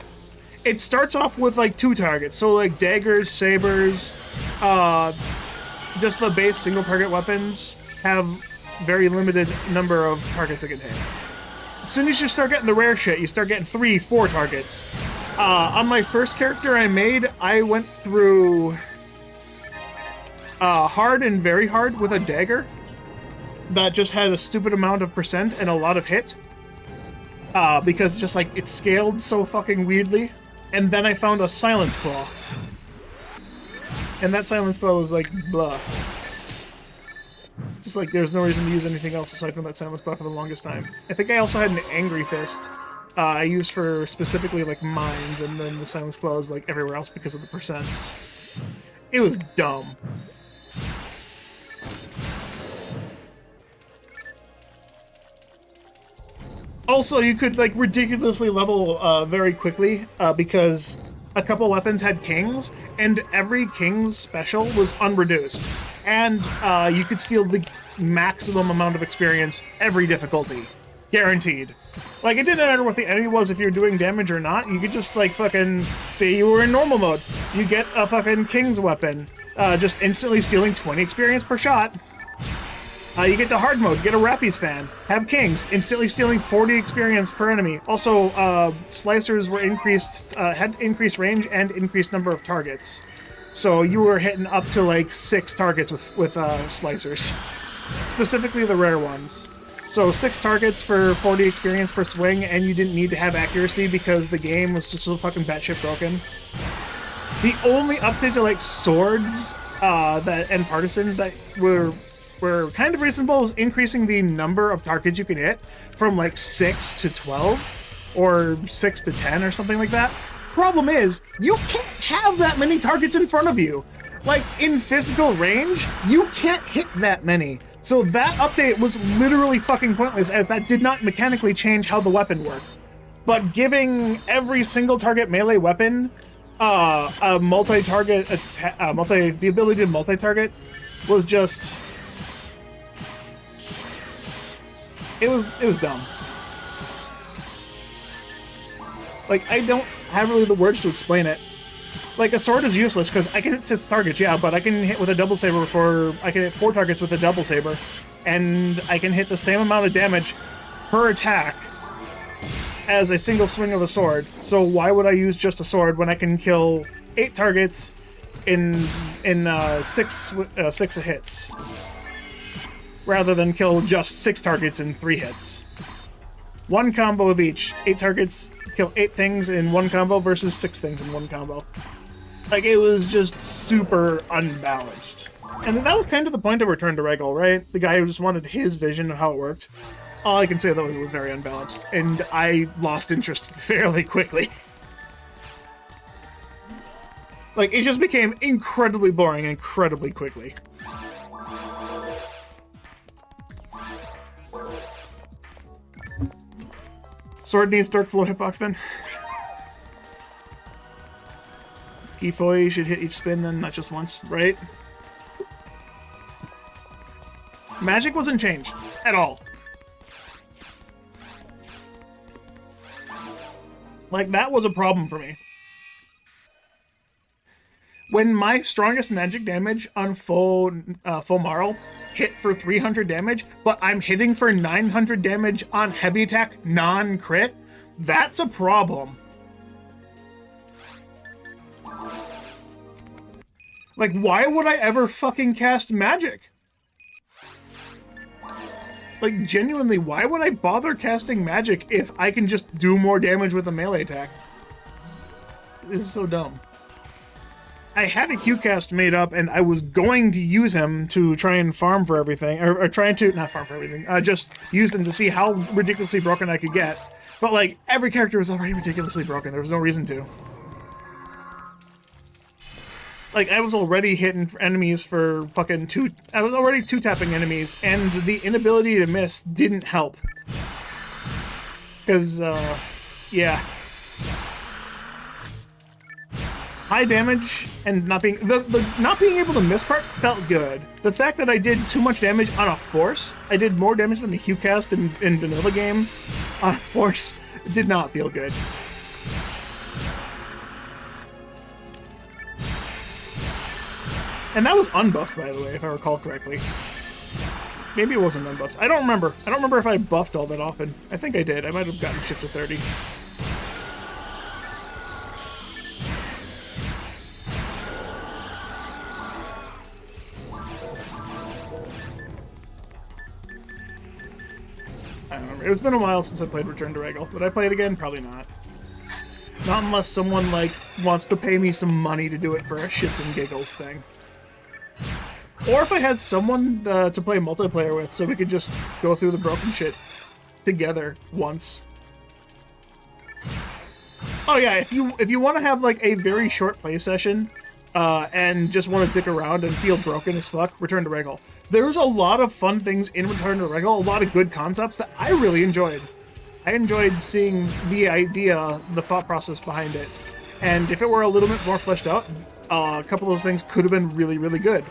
It starts off with like 2 targets. So like daggers, sabers, just the base single target weapons have very limited number of targets it can hit. As soon as you start getting the rare shit, you start getting 3, 4 targets. On my first character I made, I went through hard and very hard with a dagger that just had a stupid amount of percent and a lot of hit. Because just like it scaled so fucking weirdly. And then I found a Silence Claw. And that Silence Claw was like, blah. Just like there's no reason to use anything else aside from that Silence Claw for the longest time. I think I also had an Angry Fist. I used for specifically like mines, and then the Silence Claw is like everywhere else because of the percents. It was dumb. Also, you could like ridiculously level very quickly because a couple weapons had kings, and every king's special was unreduced. and you could steal the maximum amount of experience every difficulty. Guaranteed. Like, it didn't matter what the enemy was if you're doing damage or not. You could just, like, fucking say you were in normal mode. You get a fucking King's Weapon, just instantly stealing 20 experience per shot. You get to hard mode, get a Rappies fan, have Kings, instantly stealing 40 experience per enemy. Also, slicers were had increased range and increased number of targets. So you were hitting up to like 6 targets with slicers. Specifically the rare ones. So 6 targets for 40 experience per swing, and you didn't need to have accuracy because the game was just so fucking batshit broken. The only update to like swords and partisans that were kind of reasonable was increasing the number of targets you can hit from like 6 to 12 or 6 to 10 or something like that. Problem is, you can't have that many targets in front of you. Like, in physical range, you can't hit that many. So that update was literally fucking pointless, as that did not mechanically change how the weapon worked. But giving every single target melee weapon a multi-target, the ability to multi-target was just... It was dumb. Like, I don't have really the words to explain it. Like, a sword is useless because I can hit 6 targets, yeah, but I can hit with a double saber I can hit 4 targets with a double saber, and I can hit the same amount of damage per attack as a single swing of a sword. So why would I use just a sword when I can kill 8 targets in 6 hits? Rather than kill just 6 targets in 3 hits. 1 combo of each. 8 targets, kill 8 things in 1 combo versus 6 things in 1 combo. Like, it was just super unbalanced. And that was kind of the point of Return to Regal, right? The guy who just wanted his vision of how it worked. All I can say, though, is it was very unbalanced. And I lost interest fairly quickly. Like, it just became incredibly boring incredibly quickly. Sword needs Dark Flow hitbox then. Gifoy should hit each spin then, not just once, right? Magic wasn't changed at all. Like, that was a problem for me. When my strongest magic damage on full Marl hit for 300 damage, but I'm hitting for 900 damage on heavy attack non-crit, that's a problem. Like, why would I ever fucking cast magic? Like, genuinely, why would I bother casting magic if I can just do more damage with a melee attack? This is so dumb. I had a Q-cast made up, and I was going to use him to try and farm for everything, or trying to, not farm for everything, just use them to see how ridiculously broken I could get. But, like, every character was already ridiculously broken. There was no reason to. Like, I was already hitting enemies for fucking I was already 2-tapping enemies, and the inability to miss didn't help. Because, yeah. High damage and not being the not being able to miss part felt good. The fact that I did too much damage on a force, I did more damage than the Q-cast in vanilla game on a force, did not feel good. And that was unbuffed, by the way, if I recall correctly. Maybe it wasn't unbuffed. I don't remember. I don't remember if I buffed all that often. I think I did. I might have gotten shift to 30. I don't remember. It's been a while since I played Return to Regal. Would I play it again? Probably not. Not unless someone, like, wants to pay me some money to do it for a shits and giggles thing. Or if I had someone to play multiplayer with, so we could just go through the broken shit together once. Oh yeah, if you want to have like a very short play session, and just want to dick around and feel broken as fuck, Return to Regal. There's a lot of fun things in Return to Regal, a lot of good concepts that I really enjoyed. I enjoyed seeing the idea, the thought process behind it, and if it were a little bit more fleshed out, a couple of those things could have been really, really good.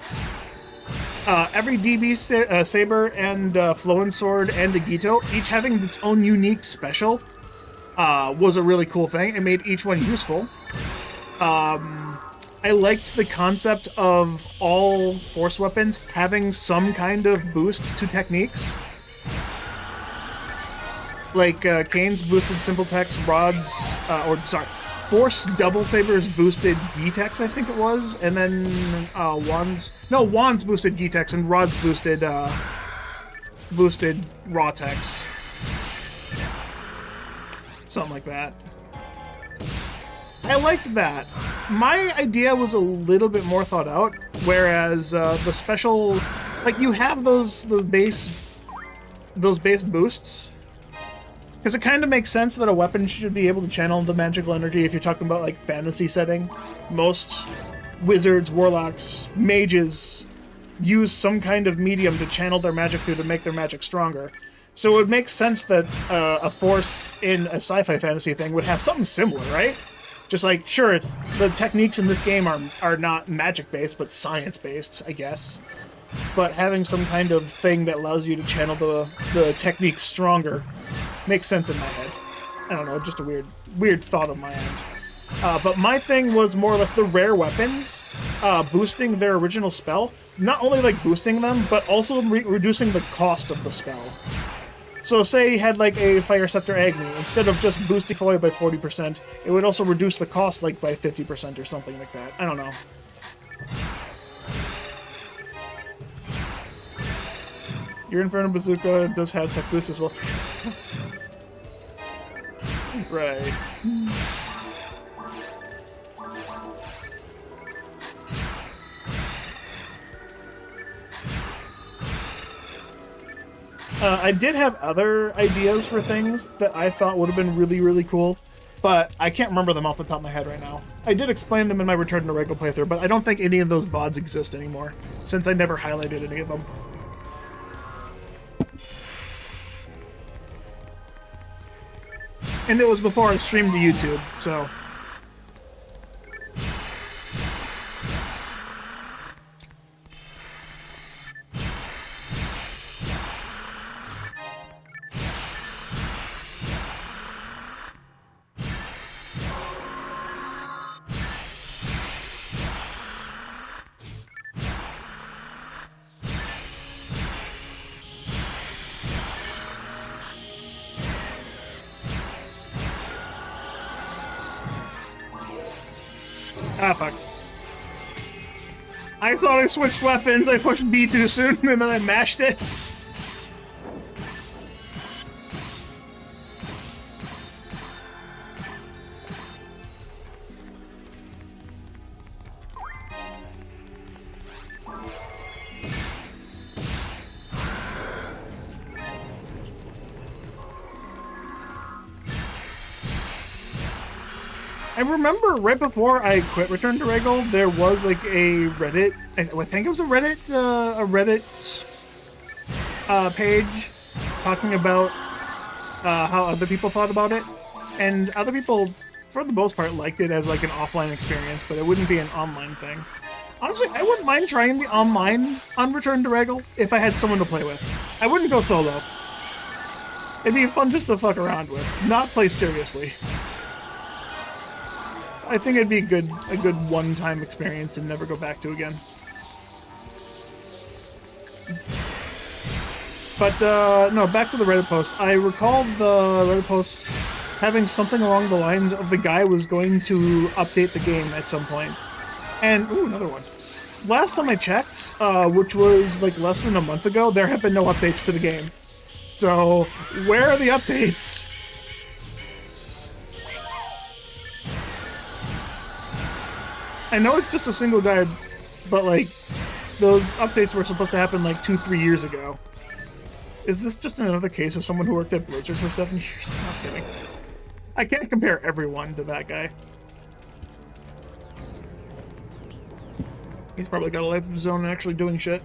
Every DB Saber and Flowing Sword and Agito, each having its own unique special, was a really cool thing. It made each one useful. I liked the concept of all force weapons having some kind of boost to techniques. Like Kane's boosted Simple Text, Force Double Saber's boosted G-Tex, I think it was, and then Wan's boosted G-Tex and Rod's boosted Raw-Tex. Something like that. I liked that. My idea was a little bit more thought out, whereas the special, like you have those base boosts, because it kind of makes sense that a weapon should be able to channel the magical energy if you're talking about like fantasy setting. Most wizards, warlocks, mages use some kind of medium to channel their magic through to make their magic stronger. So it would make sense that a force in a sci-fi fantasy thing would have something similar, right? Just like, sure, the techniques in this game are not magic-based, but science-based, I guess. But having some kind of thing that allows you to channel the techniques stronger makes sense in my head. I don't know, just a weird thought on my end. But my thing was more or less the rare weapons boosting their original spell. Not only like boosting them, but also reducing the cost of the spell. So say you had like a Fire Scepter Agni, instead of just boosting Foil by 40%, it would also reduce the cost like by 50% or something like that. I don't know. Your Inferno Bazooka does have tech boost as well. Right. I did have other ideas for things that I thought would have been really, really cool, but I can't remember them off the top of my head right now. I did explain them in my Return to Regal playthrough, but I don't think any of those VODs exist anymore, since I never highlighted any of them. And it was before I streamed to YouTube, so... Ah, fuck. I thought I switched weapons, I pushed B too soon, and then I mashed it. I remember right before I quit Return to Regal, there was like a Reddit, I think it was a Reddit page talking about how other people thought about it, and other people, for the most part, liked it as like an offline experience, but it wouldn't be an online thing. Honestly, I wouldn't mind trying the online on Return to Regal if I had someone to play with. I wouldn't go solo. It'd be fun just to fuck around with, not play seriously. I think it'd be a good one-time experience and never go back to again. But, no, back to the Reddit post. I recall the Reddit posts having something along the lines of the guy was going to update the game at some point. And, ooh, another one. Last time I checked, which was like less than a month ago, there have been no updates to the game. So, where are the updates? I know it's just a single guide, but like, those updates were supposed to happen like 2-3 years ago. Is this just another case of someone who worked at Blizzard for 7 years? Not kidding. I can't compare everyone to that guy. He's probably got a life of his own and actually doing shit.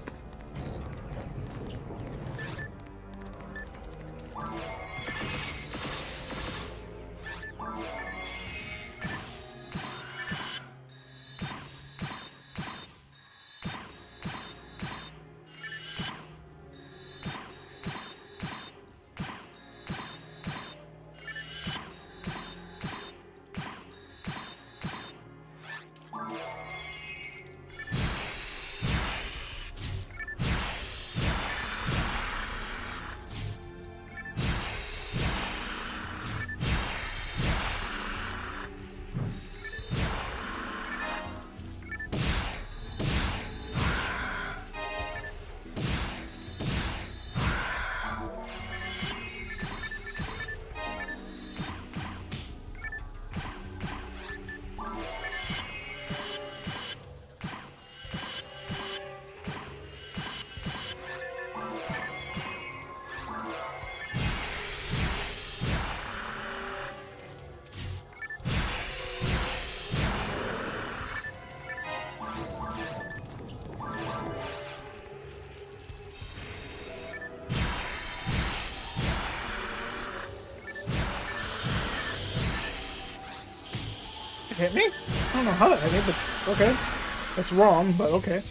hit me? I don't know how that hit me, but okay. That's wrong, but okay.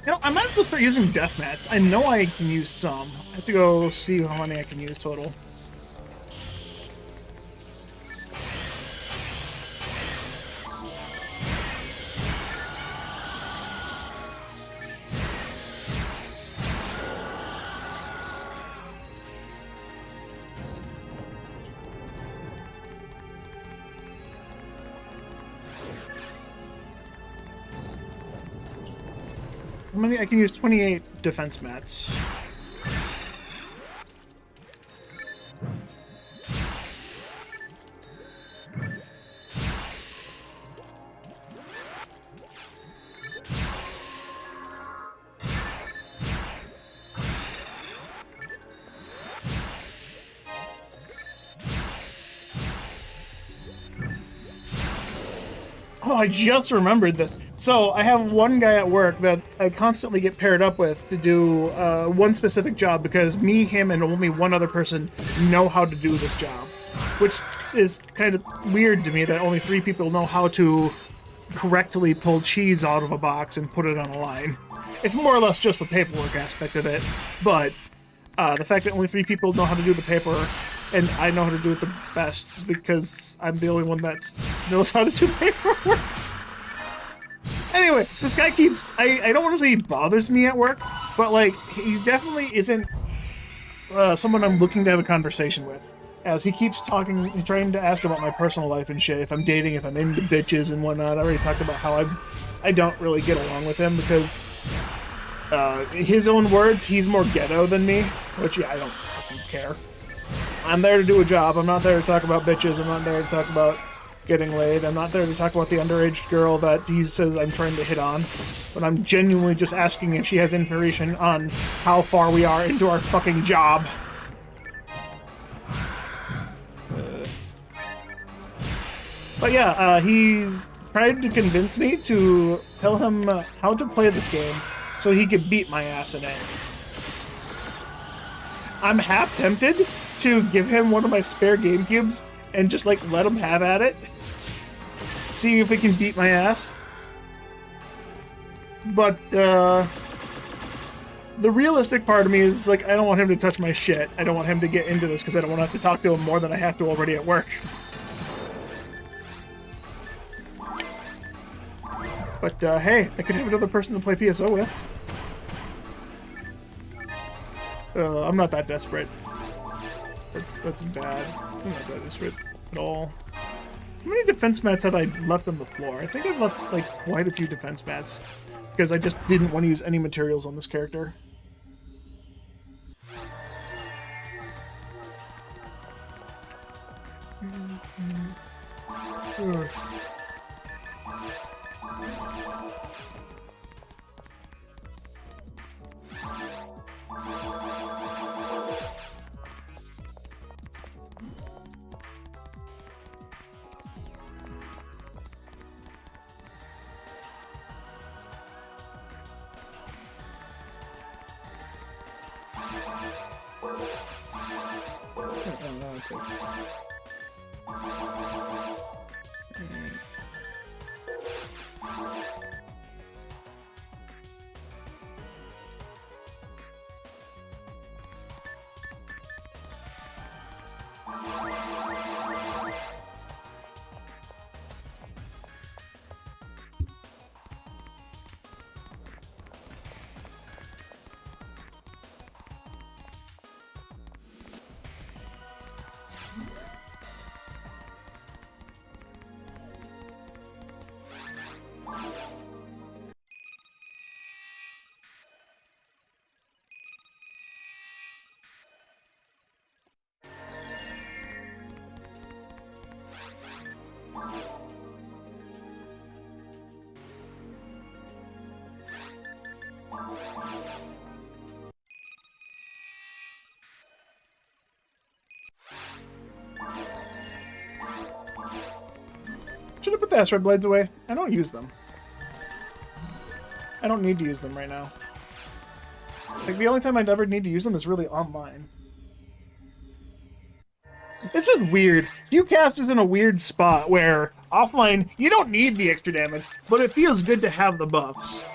You know, I might as well start using death mats. I know I can use some. I have to go see how many I can use total. How many? I can use 28 defense mats. Oh, I just remembered this. So I have one guy at work that I constantly get paired up with to do one specific job because me, him, and only one other person know how to do this job, which is kind of weird to me that only 3 people know how to correctly pull cheese out of a box and put it on a line. It's more or less just the paperwork aspect of it, but the fact that only 3 people know how to do the paperwork and I know how to do it the best is because I'm the only one that knows how to do paperwork. Anyway, this guy keeps... I don't want to say he bothers me at work, but, like, he definitely isn't someone I'm looking to have a conversation with. As he keeps talking, trying to ask about my personal life and shit, if I'm dating, if I'm into bitches and whatnot. I already talked about how I don't really get along with him because, his own words, he's more ghetto than me, which, yeah, I don't fucking care. I'm there to do a job. I'm not there to talk about bitches. I'm not there to talk about getting laid. I'm not there to talk about the underage girl that he says I'm trying to hit on. But I'm genuinely just asking if she has information on how far we are into our fucking job. But yeah, he's tried to convince me to tell him how to play this game so he could beat my ass in it. I'm half tempted to give him one of my spare GameCubes and just, like, let him have at it. See if he can beat my ass. But, the realistic part of me is, like, I don't want him to touch my shit. I don't want him to get into this because I don't want to have to talk to him more than I have to already at work. But, hey, I could have another person to play PSO with. I'm not that desperate. That's bad. I'm not that desperate at all. How many defense mats have I left on the floor? I think I've left, like, quite a few defense mats. Because I just didn't want to use any materials on this character. Should have put the Asteroid Blades away. I don't use them. I don't need to use them right now. Like, the only time I'd ever need to use them is really online. It's just weird. Qcast is in a weird spot where offline, you don't need the extra damage, but it feels good to have the buffs.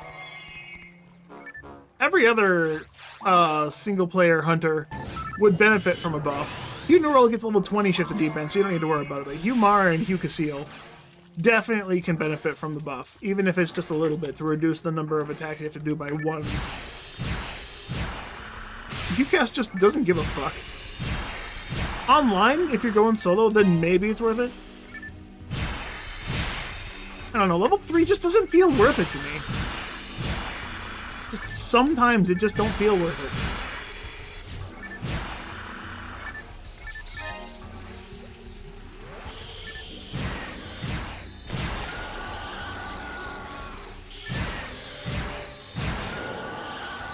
Every other single-player hunter would benefit from a buff. Hugh Norrell gets level 20 shifted defense, so you don't need to worry about it. But Hugh Mara and Hugh Casil definitely can benefit from the buff, even if it's just a little bit, to reduce the number of attacks you have to do by 1. Qcast just doesn't give a fuck. Online, if you're going solo, then maybe it's worth it. I don't know, level 3 just doesn't feel worth it to me. Just sometimes it just don't feel worth it.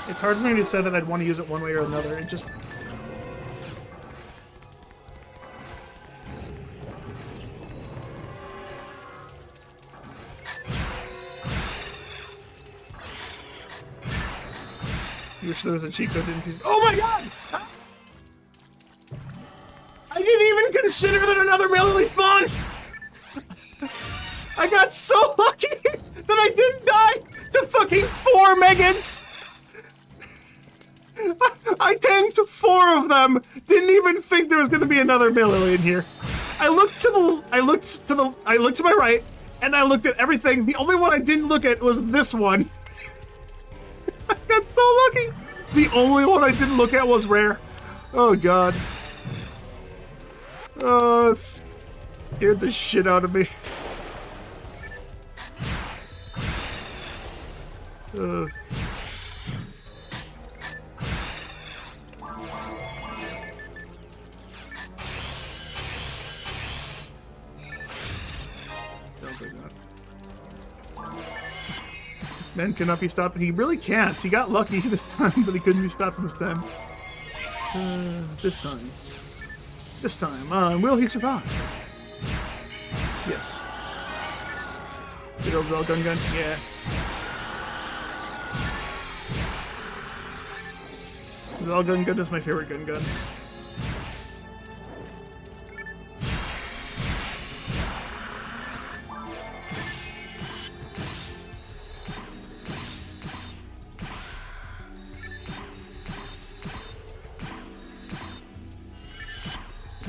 It's hard for me to say that I'd want to use it one way or another. It just... I wish there was a cheat code in here. Oh my god! I didn't even consider that another melee spawned! I got so lucky that I didn't die to fucking 4 Megans! I tanked 4 of them! Didn't even think there was gonna be another melee in here. I looked to my right, and I looked at everything. The only one I didn't look at was this one. I got so lucky! The only one I didn't look at was rare. Oh god. Oh, it scared the shit out of me. Don't do that. Man cannot be stopped, and he really can't. He got lucky this time, but he couldn't be stopped this time. This time, will he survive? Yes. Good old Zell gun. Yeah. Zell gun is my favorite gun.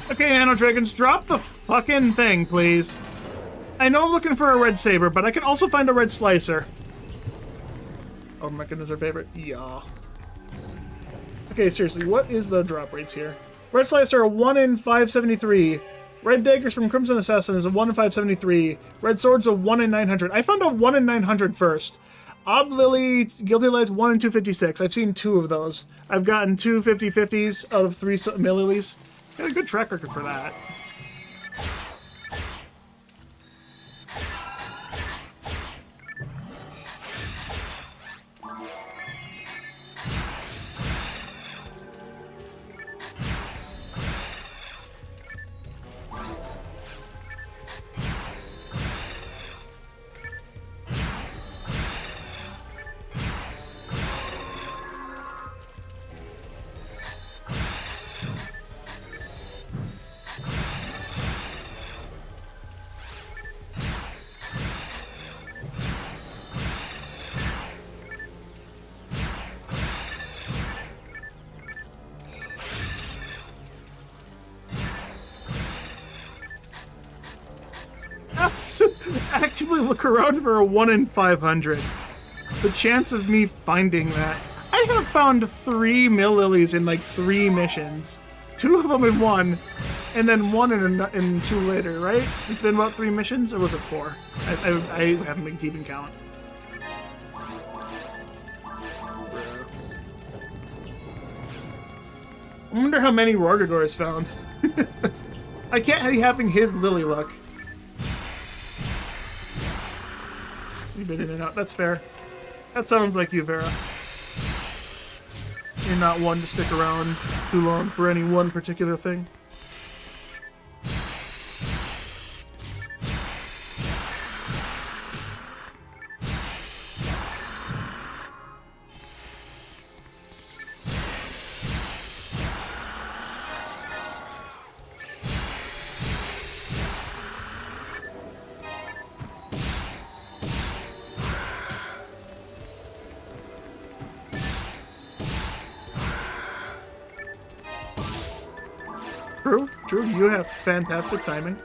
Okay, Nano Dragons, drop the fucking thing, please. I know I'm looking for a red saber, but I can also find a red slicer. Oh my goodness, our favorite. Yeah. Okay, seriously, what is the drop rates here? Red slicer, a 1 in 573. Red daggers from Crimson Assassin is a 1 in 573. Red swords, a 1 in 900. I found a 1 in 900 first. Ob Lily, Guilty Lights, 1 in 256. I've seen 2 of those. I've gotten 2 50/50s out of 3 millilies. Got a good track record for that. Actively look around for a 1 in 500. The chance of me finding that. I have found 3 mill lilies in like 3 missions. 2 of them in 1, and then 1 in 2 later, right? It's been about 3 missions, or was it 4? I haven't been keeping count. I wonder how many Rorgagor is found. I can't be having his lily luck. You've been in and out. That's fair. That sounds like you, Vera. You're not one to stick around too long for any one particular thing. True, true. You have fantastic timing.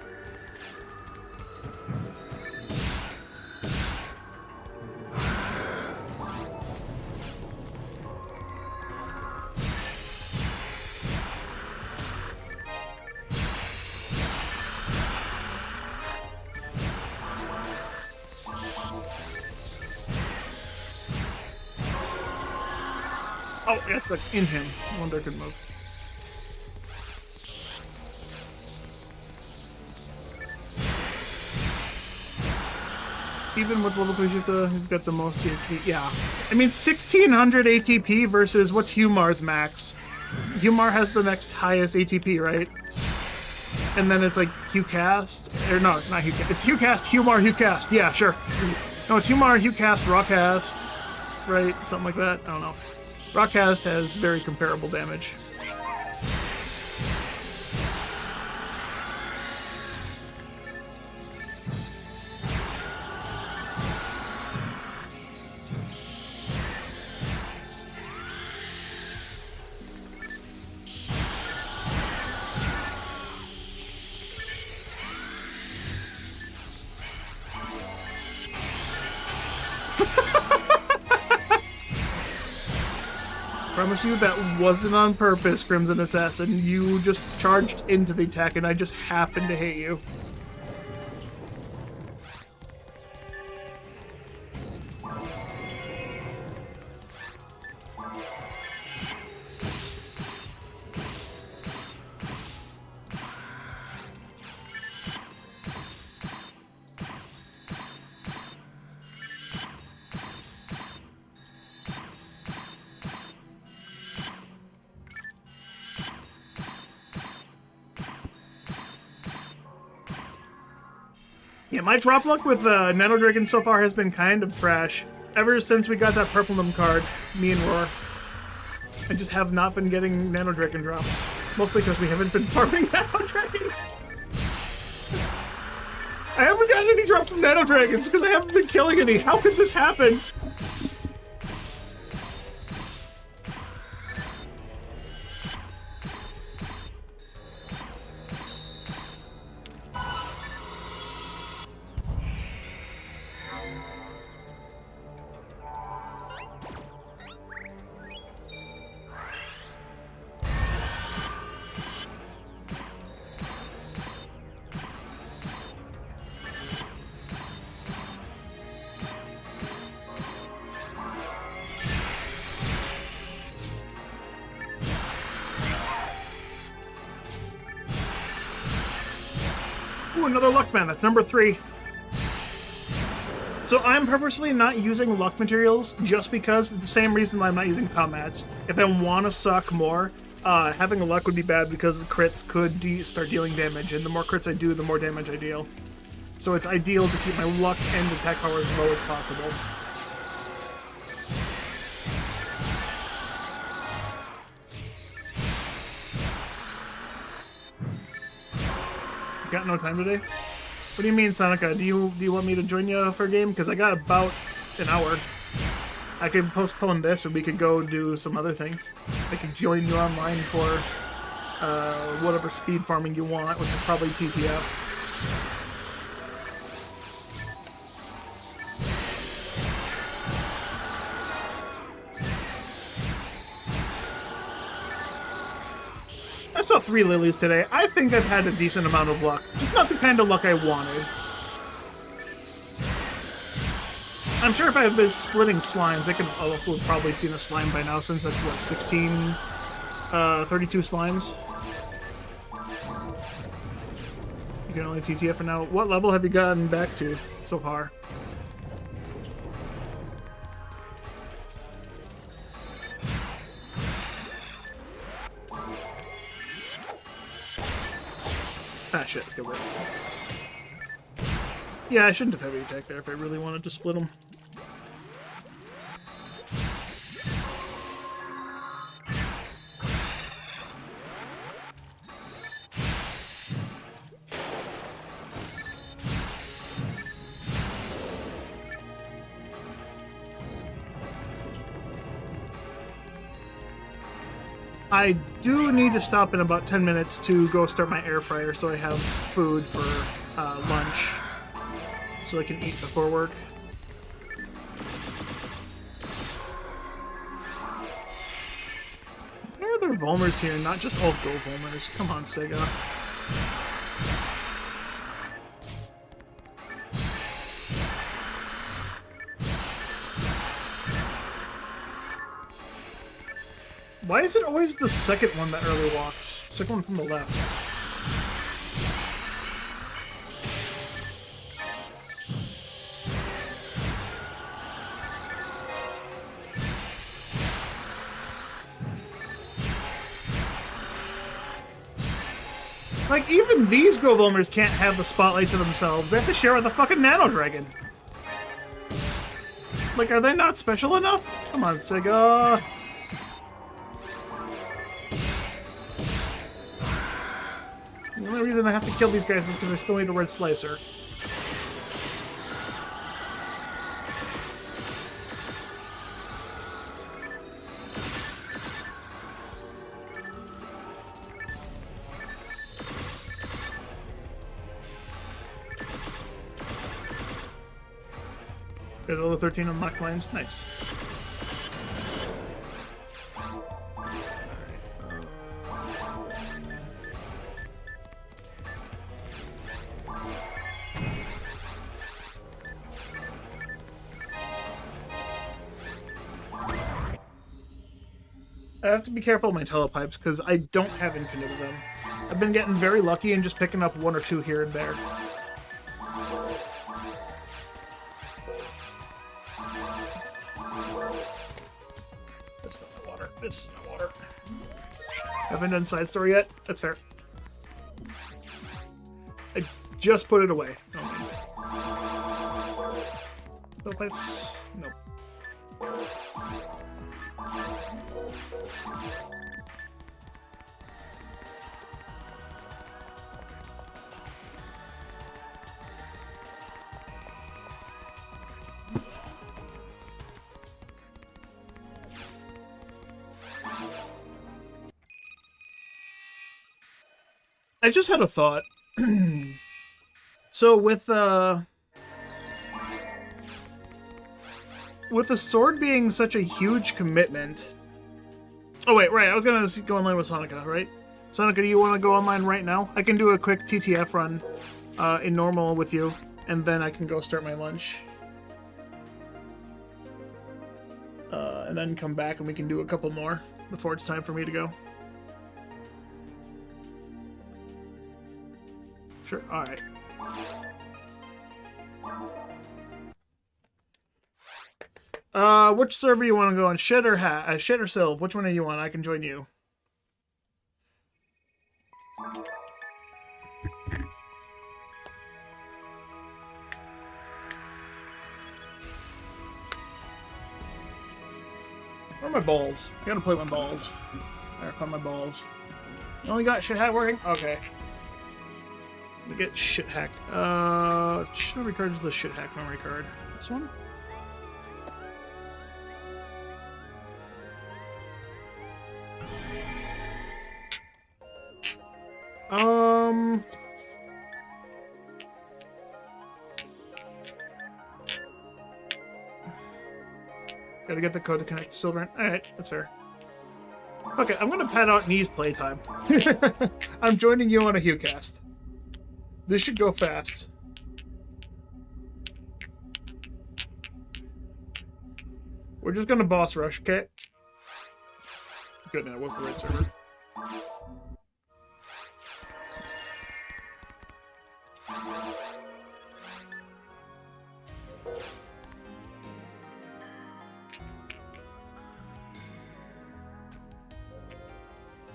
Oh, yes, like in him. I wonder if I can move. Even with level 3 shifter, he's got the most ATP. Yeah. I mean, 1600 ATP versus what's Humar's max? Humar has the next highest ATP, right? And then it's like HuCast. Or no, not HuCast. It's HuCast, Humar, HuCast. Yeah, sure. No, it's Humar, HuCast, Rockcast. Right? Something like that. I don't know. Rockcast has very comparable damage. Promise you that wasn't on purpose, Crimson Assassin. You just charged into the attack and I just happened to hit you. Yeah, my drop luck with Nano Dragon so far has been kind of trash. Ever since we got that Purplenum card, me and Roar, I just have not been getting Nano Dragon drops. Mostly because we haven't been farming Nano Dragons. I haven't gotten any drops from Nano Dragons because I haven't been killing any. How could this happen? Ooh, another luck man. That's number 3. So I'm purposely not using luck materials just because it's the same reason why I'm not using Palmats. If I want to suck more, having a luck would be bad because the crits could start dealing damage, and the more crits I do, the more damage I deal. So it's ideal to keep my luck and attack power as low as possible. Got no time today? What do you mean, Sonica? Do you want me to join you for a game? Because I got about an hour. I could postpone this, or we could go do some other things. I could join you online for whatever speed farming you want, which is probably TTF. I saw 3 lilies today. I think I've had a decent amount of luck. Just not the kind of luck I wanted. I'm sure if I had been splitting slimes, I could also have probably seen a slime by now, since that's, what, 16... 32 slimes? You can only TTF for now. What level have you gotten back to so far? Ah, shit. Okay, wait. Yeah, I shouldn't have heavy attack there if I really wanted to split them. I do need to stop in about 10 minutes to go start my air fryer so I have food for lunch. So I can eat before work. Why are there Volmers here, not just all Go Volmers? Come on, Sega. Why is it always the second one that early walks? Second one from the left. Like, even these Go Volmers can't have the spotlight to themselves. They have to share with the fucking Nano Dragon. Like, are they not special enough? Come on, Sega. The only reason I have to kill these guys is because I still need a red slicer. Got all the 13 unlocked lanes. Nice. I have to be careful with my telepipes because I don't have infinite of them. I've been getting very lucky and just picking up one or two here and there. This is not my water. This is my water. Haven't done side story yet? That's fair. I just put it away. Telepipes? Nope. I just had a thought. So with the sword being such a huge commitment. Oh wait, right. I was gonna go online with Sonica, right? Sonica, do you want to go online right now? I can do a quick TTF run in normal with you, and then I can go start my lunch. And then come back and we can do a couple more before it's time for me to go. Sure. All right. Which server you want to go on? Shit or Shit or Sylv? Which one are you on? I can join you. Where are my balls? I gotta play my balls. I gotta find my balls. You only got shit hack working? Okay. Let me get shit hack. Which memory card is the shit hack memory card? This one? Gotta get the code to connect to Silver. Alright, that's fair. Okay, I'm gonna pad out Knees playtime. I'm joining you on a HughCast. This should go fast. We're just gonna boss rush, okay? Good, that was the right server.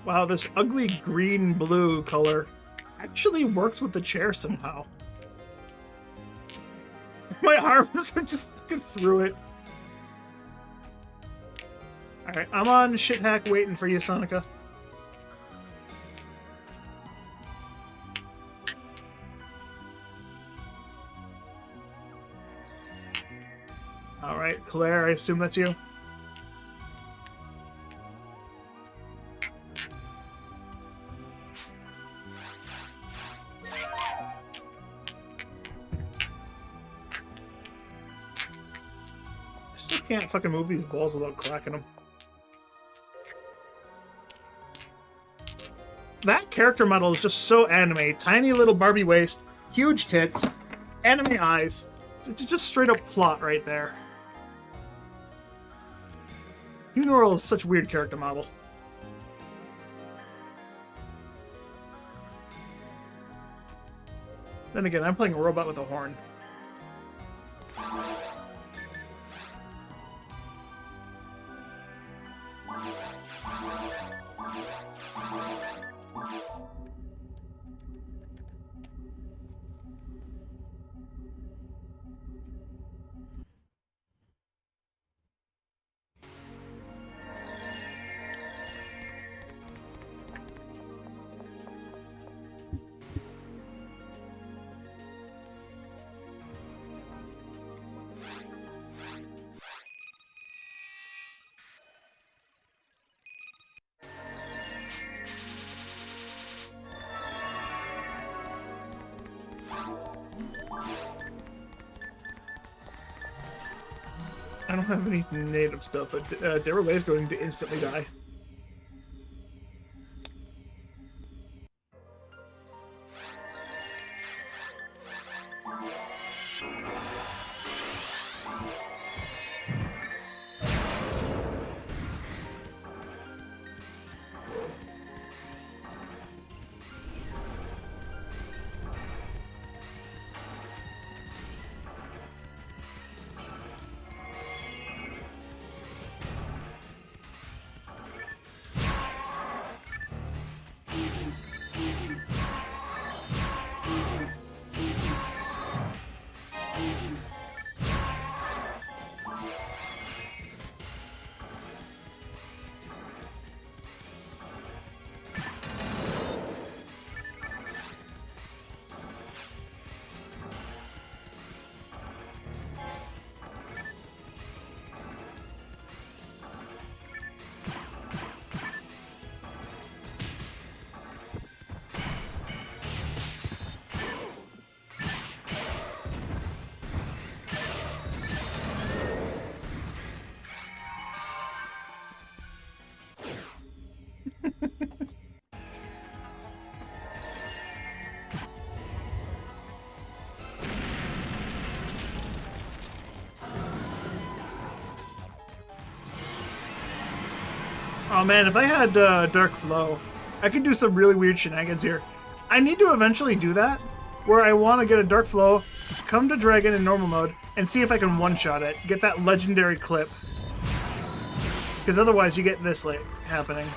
Wow, this ugly green-blue color actually works with the chair somehow. My arms are just looking through it. Alright, I'm on shit hack waiting for you, Sonica. Alright, Claire, I assume that's you. can't fucking move these balls without clacking them. That character model is just so anime. Tiny little Barbie waist, huge tits, anime eyes. It's just straight up plot right there. Uniroyal is such a weird character model. Then again, I'm playing a robot with a horn. I don't have any native stuff, but Derelay is going to instantly die. Oh man, if I had Dark Flow, I could do some really weird shenanigans here. I need to eventually do that, where I want to get a Dark Flow, come to Dragon in normal mode, and see if I can one-shot it, get that legendary clip. Because otherwise you get this late happening.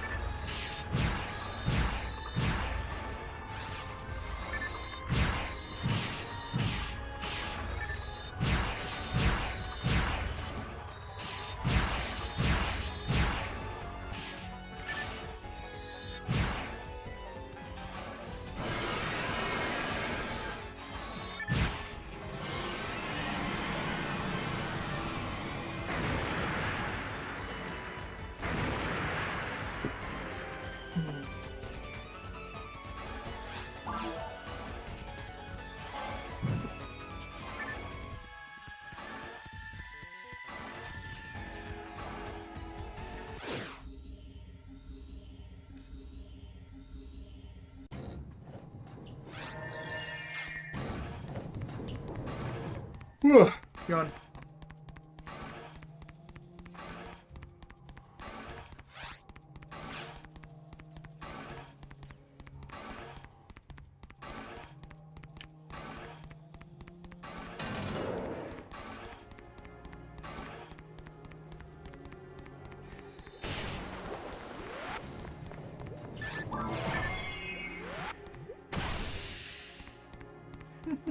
Yawn.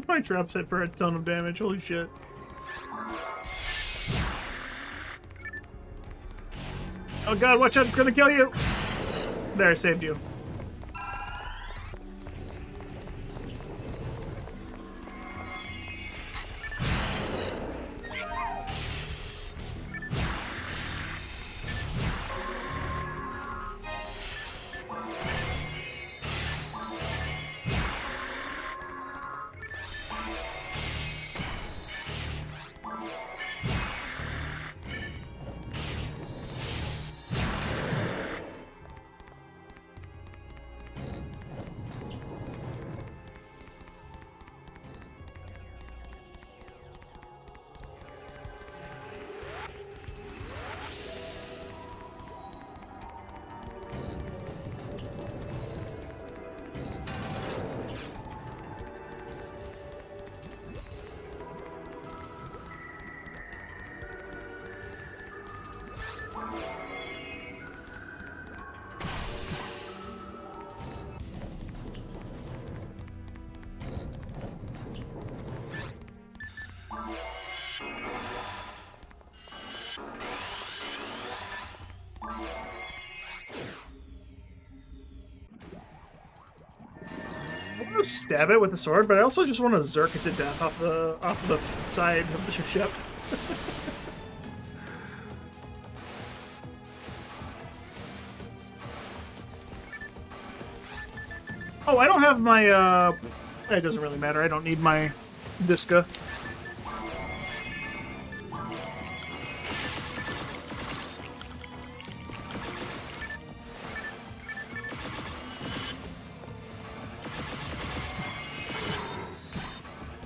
My traps hit for a ton of damage, holy shit. Oh god, watch out, it's gonna kill you! There, I saved you. want to stab it with a sword, but I also just want to zerk it to death off the side of the ship. Oh, I don't have my, it doesn't really matter. I don't need my Visca.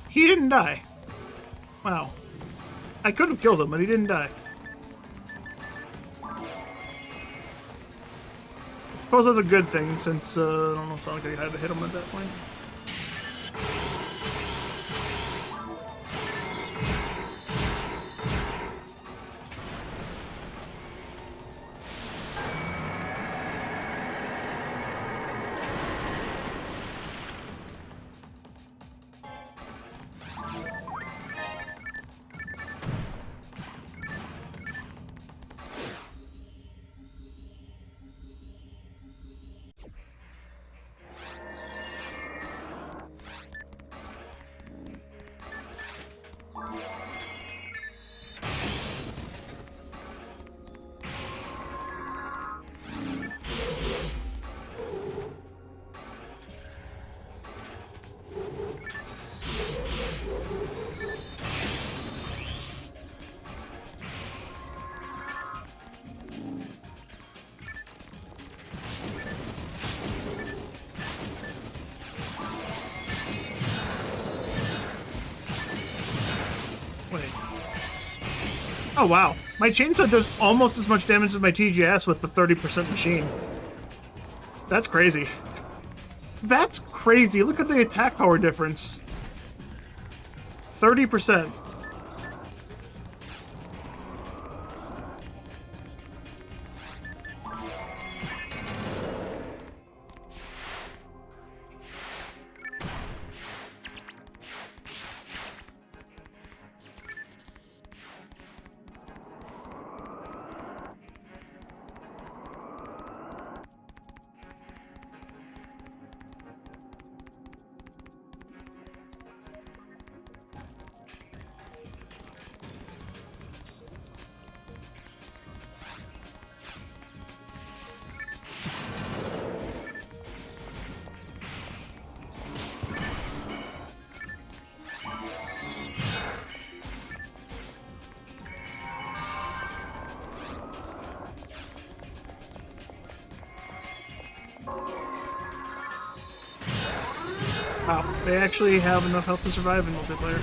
He didn't die. Wow. I could have killed him, but he didn't die. I suppose that's a good thing, since, I don't know if Sonic had to hit him at that point. Wait. Oh, wow. My chainsaw does almost as much damage as my TGS with the 30% machine. That's crazy. That's crazy. Look at the attack power difference. 30%. Wow, they actually have enough health to survive in multiplayer.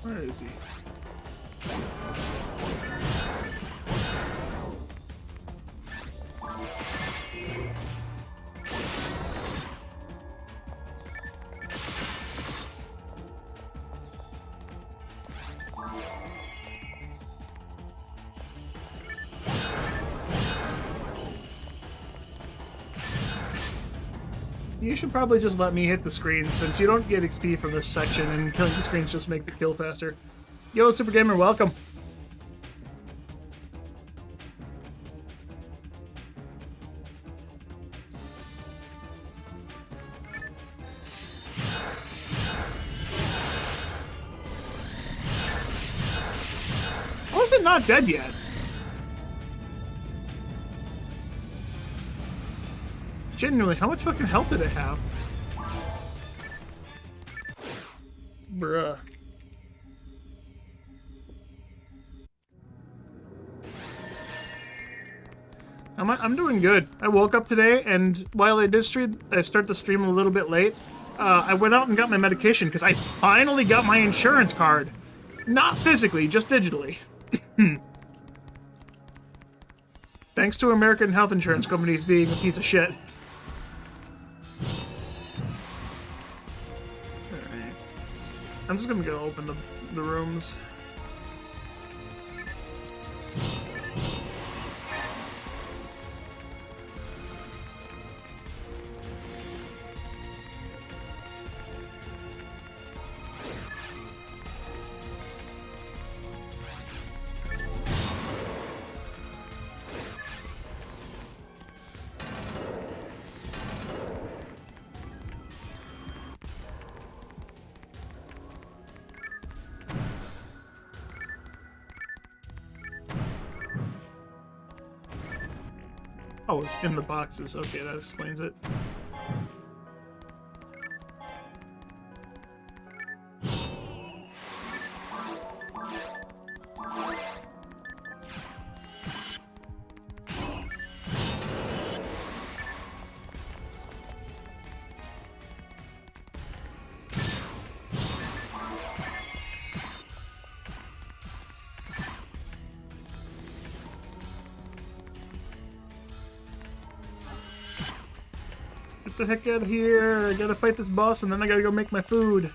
Where is he? You should probably just let me hit the screen, since you don't get XP from this section, and killing the screens just make the kill faster. Yo, Super Gamer, welcome. How is it not dead yet? Genuinely, how much fucking health did it have? Bruh. I'm doing good. I woke up today, and while I start the stream a little bit late. I went out and got my medication because I finally got my insurance card. Not physically, just digitally. Thanks to American health insurance companies being a piece of shit. Alright. I'm just gonna go open the rooms. Oh, it's in the boxes. Okay, that explains it. Get the heck out of here. I gotta fight this boss and then I gotta go make my food.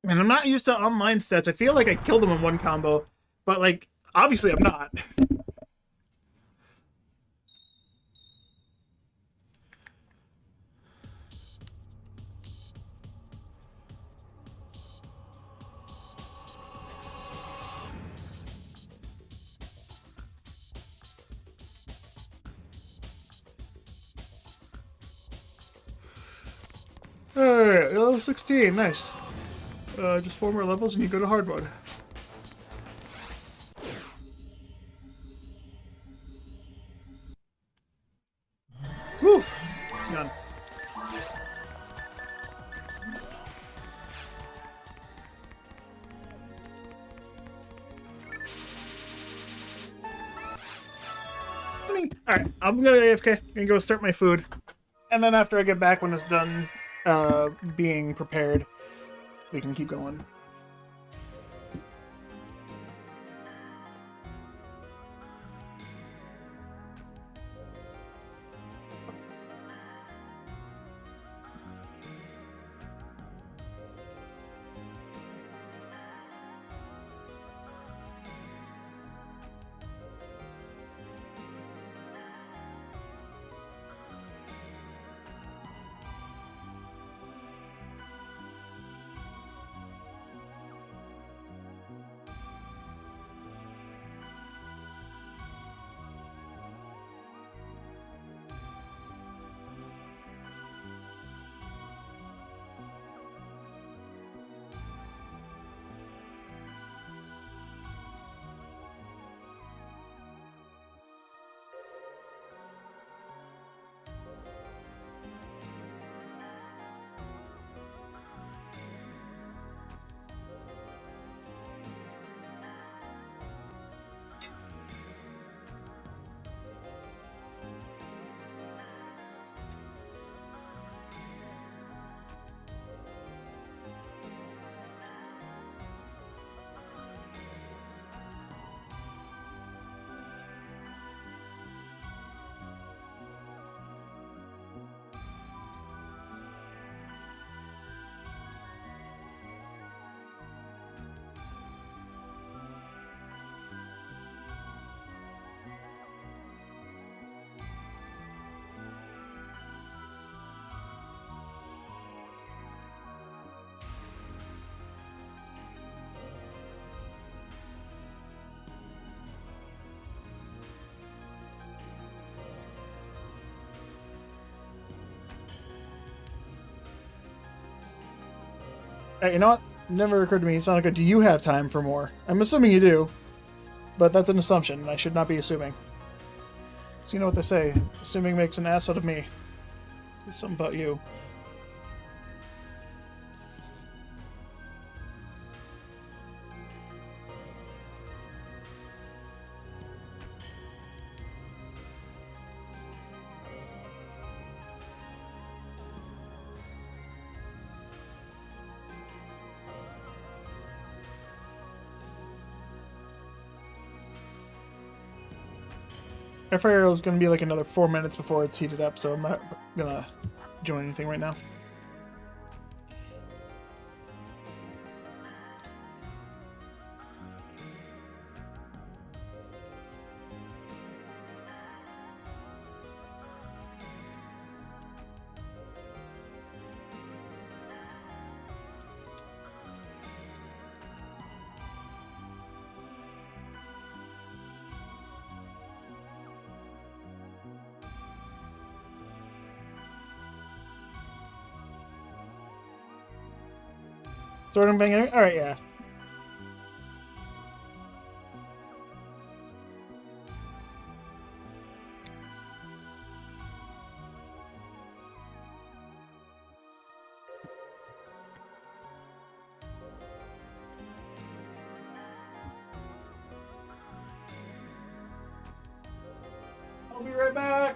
And I'm not used to online stats. I feel like I killed him in one combo, but like, obviously I'm not. Alright, level 16, nice. Just 4 more levels and you go to hard mode. Whew! Done. Alright, I'm gonna AFK and go start my food. And then after I get back when it's done being prepared, we can keep going. You know what? Never occurred to me, Sonica, do you have time for more? I'm assuming you do, but that's an assumption, and I should not be assuming. So you know what they say, assuming makes an ass out of me. There's something about you. Air fryer is going to be like another 4 minutes before it's heated up, so I'm not going to join anything right now. Sorting bang. All right, yeah. I'll be right back.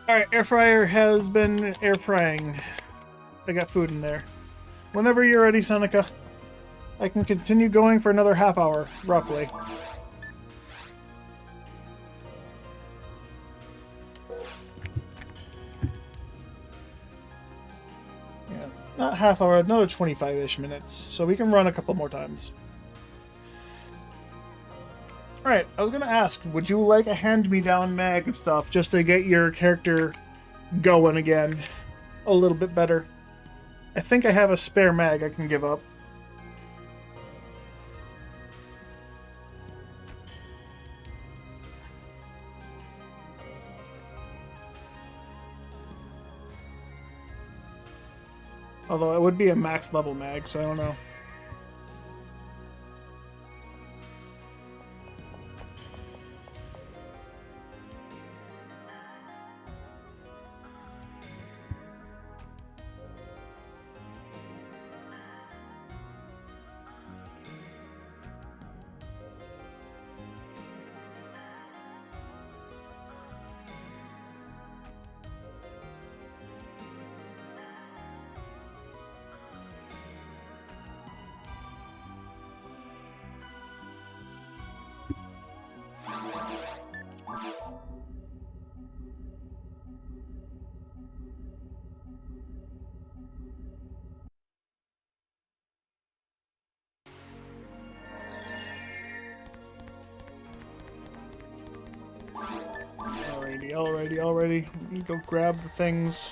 Alright, air fryer has been air frying. I got food in there. Whenever you're ready, Sonica. I can continue going for another half hour, roughly. Yeah, not half hour, another 25-ish minutes. So we can run a couple more times. Alright, I was gonna ask, would you like a hand-me-down mag and stuff just to get your character going again a little bit better? I think I have a spare mag I can give up. Although it would be a max level mag, so I don't know. Alrighty. Let me go grab the things.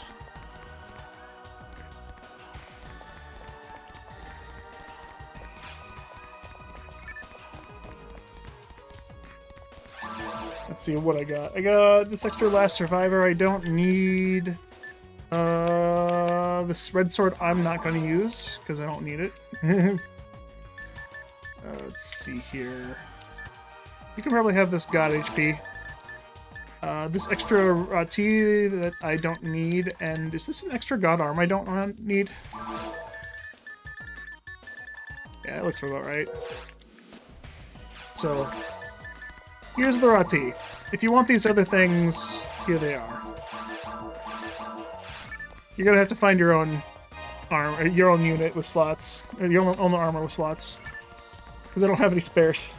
Let's see what I got. I got this extra Last Survivor I don't need. This red sword I'm not going to use, because I don't need it. Let's see here. You can probably have this God HP. This extra T that I don't need, and is this an extra God arm I don't need? Yeah, it looks about right. So, here's the Rati. If you want these other things, here they are. You're gonna have to find your own your own unit with slots, or your own armor with slots, because I don't have any spares.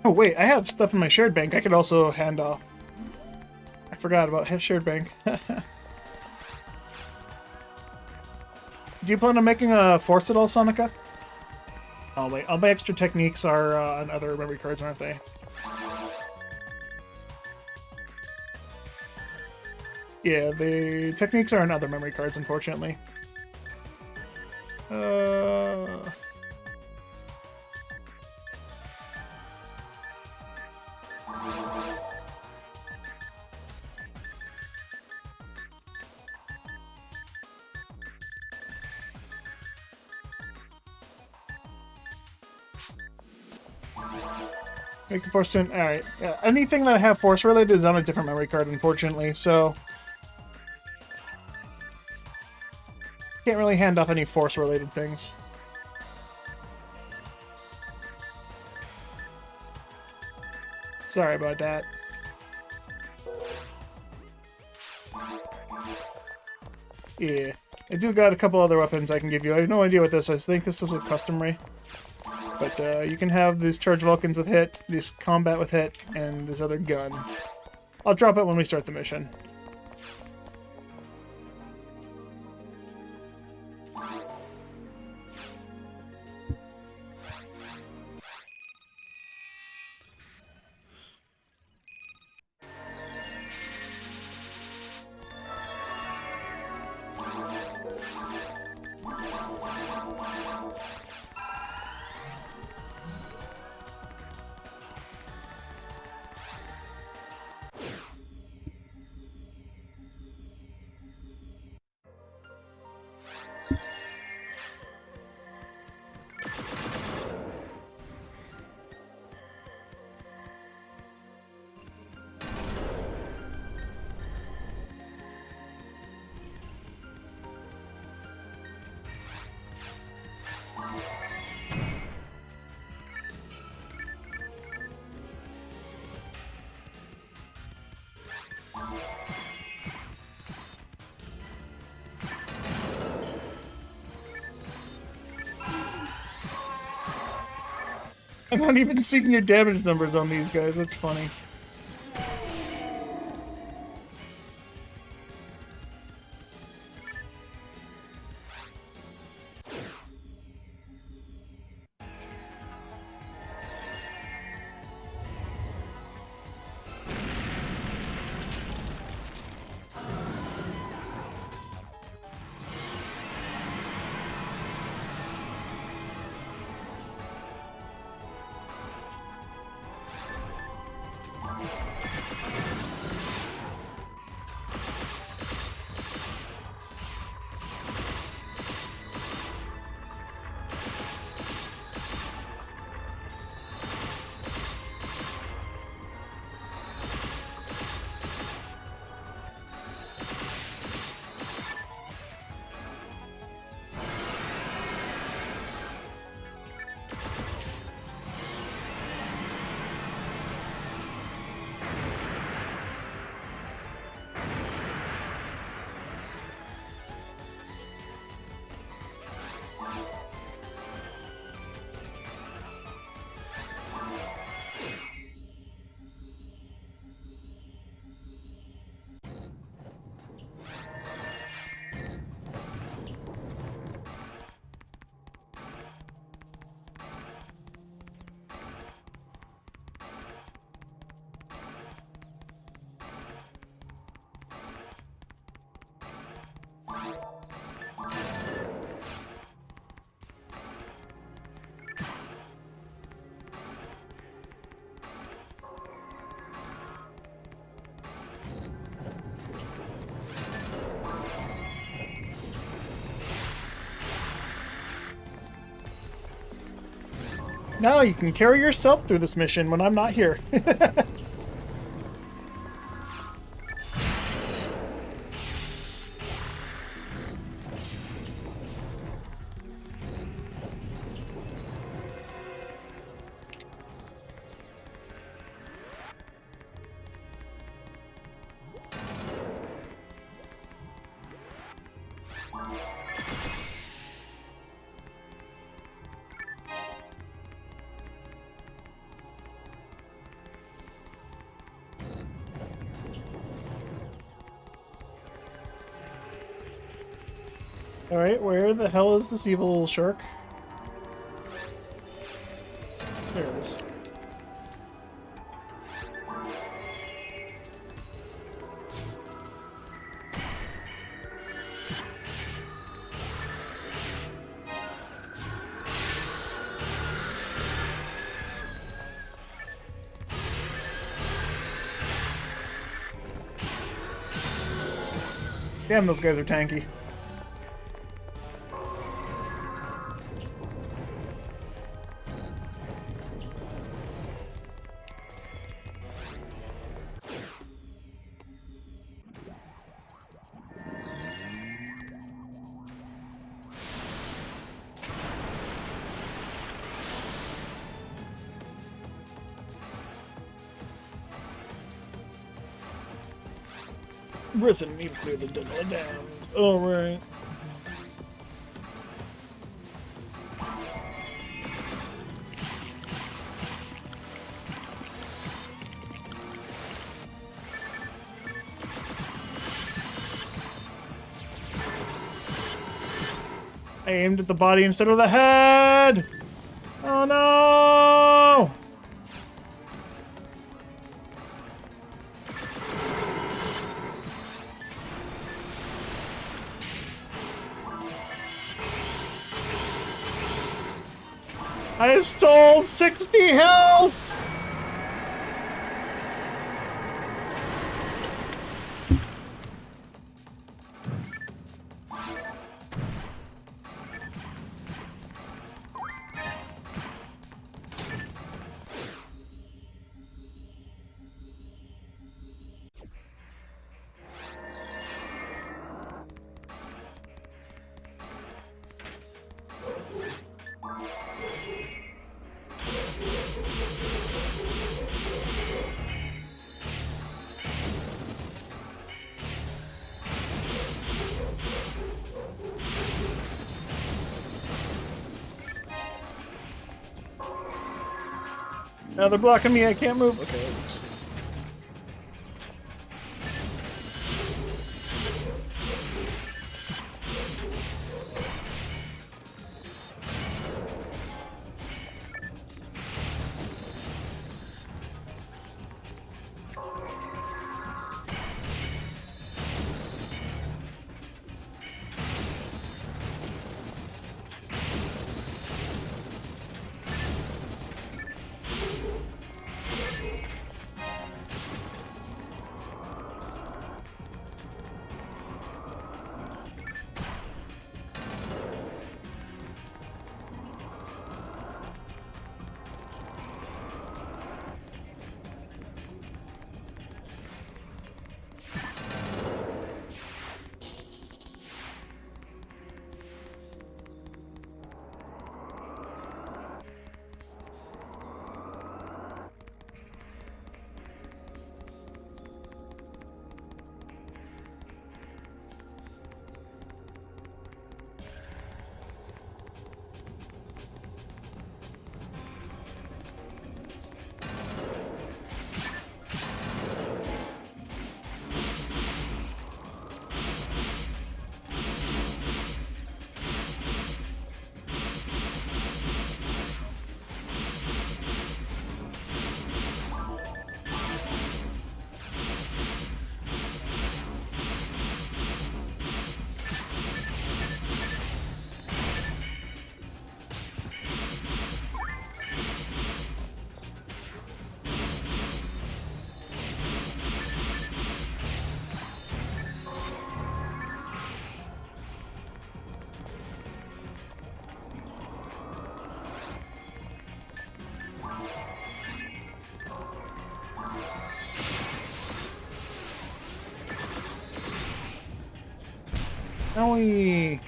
Oh wait, I have stuff in my shared bank I could also hand off. I forgot about shared bank. Do you plan on making a Force at all, Sonica? Oh wait, all my extra techniques are on other memory cards, aren't they? Yeah, the techniques are on other memory cards, unfortunately. Make a Force soon. Alright. Yeah, anything that I have Force related is on a different memory card, unfortunately, so can't really hand off any Force related things. Sorry about that. Yeah. I do got a couple other weapons I can give you. I have no idea what this is. I think this is a custom ray. But you can have these Charge Vulcans with hit, this combat with hit, and this other gun. I'll drop it when we start the mission. I'm not even seeing your damage numbers on these guys. That's funny. Now you can carry yourself through this mission when I'm not here. Alright, where the hell is this evil shark? There it is. Damn, those guys are tanky. Risen, need to clear the tunnel down. Alright. I aimed at the body instead of the head! Oh no! I stole 60 health! Now they're blocking me. I can't move. Okay. That works. Now we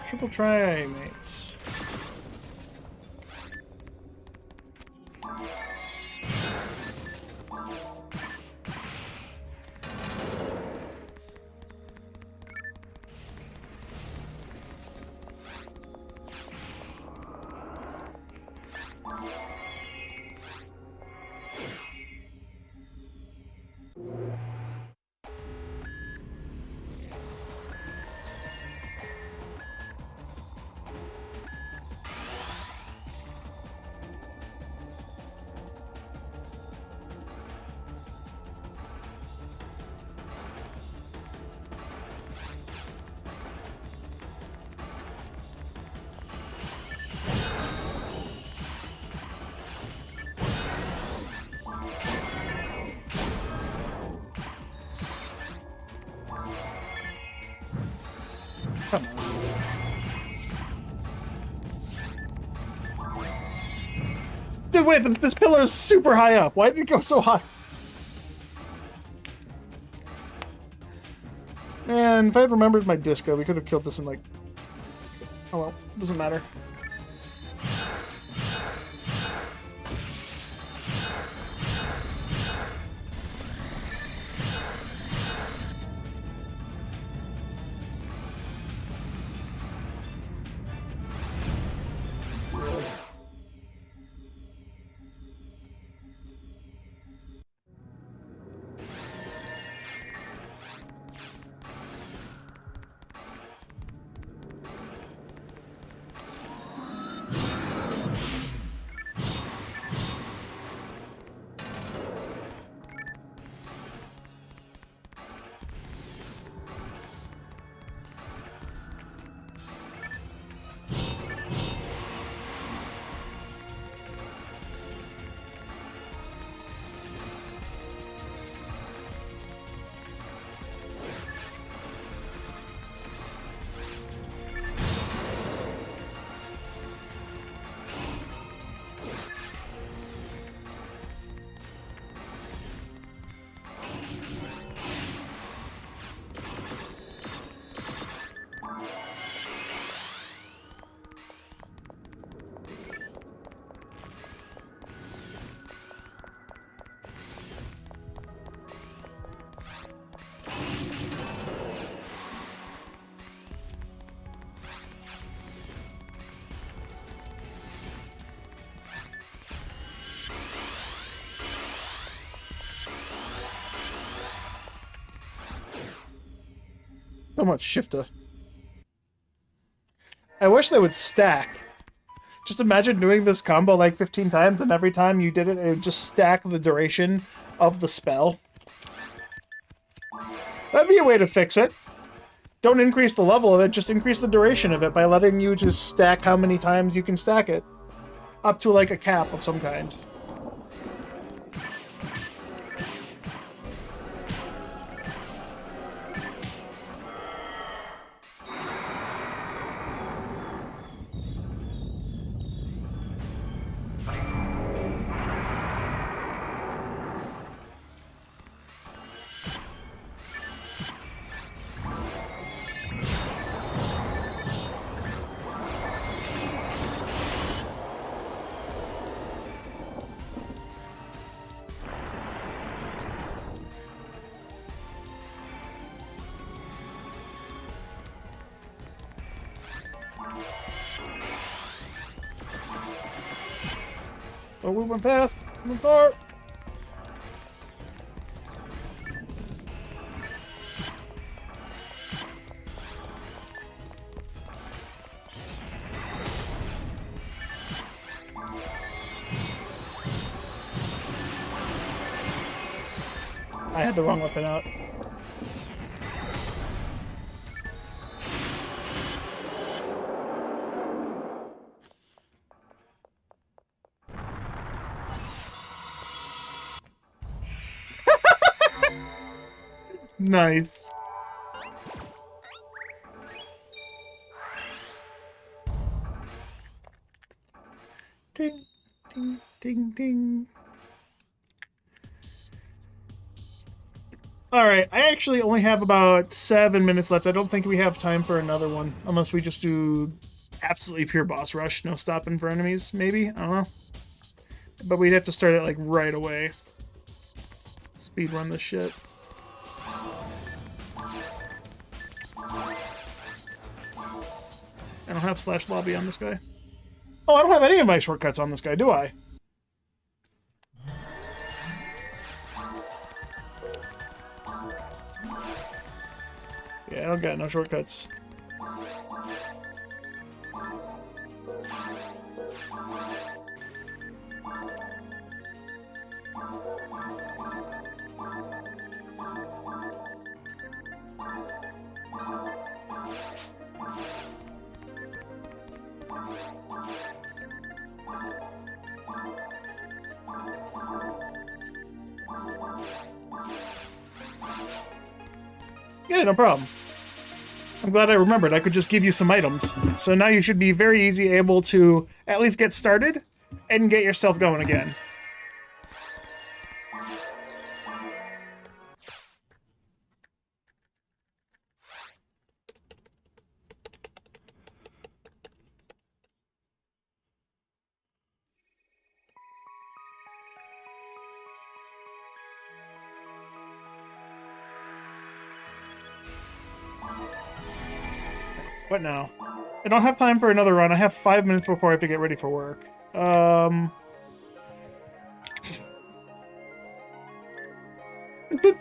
triple try, mates. Come on. Dude, wait, this pillar is super high up. Why did it go so high? Man, if I had remembered my disco, we could have killed this in like... Oh well, doesn't matter. So much shifter. I wish they would stack. Just imagine doing this combo like 15 times, and every time you did it, it would just stack the duration of the spell. That'd be a way to fix it. Don't increase the level of it, just increase the duration of it by letting you just stack how many times you can stack it. Up to like a cap of some kind. Oh, we went fast. We went far. I had the wrong weapon out. Nice. Ding, ding, ding, ding. Alright, I actually only have about 7 minutes left. I don't think we have time for another one. Unless we just do absolutely pure boss rush. No stopping for enemies, maybe? I don't know. But we'd have to start it like right away. Speed run this shit. I don't have slash lobby on this guy. Oh, I don't have any of my shortcuts on this guy, do I? Yeah, I don't got no shortcuts. Yeah, no problem. I'm glad I remembered. I could just give you some items. So now you should be very easy able to at least get started and get your stealth going again. What now? I don't have time for another run. I have 5 minutes before I have to get ready for work. The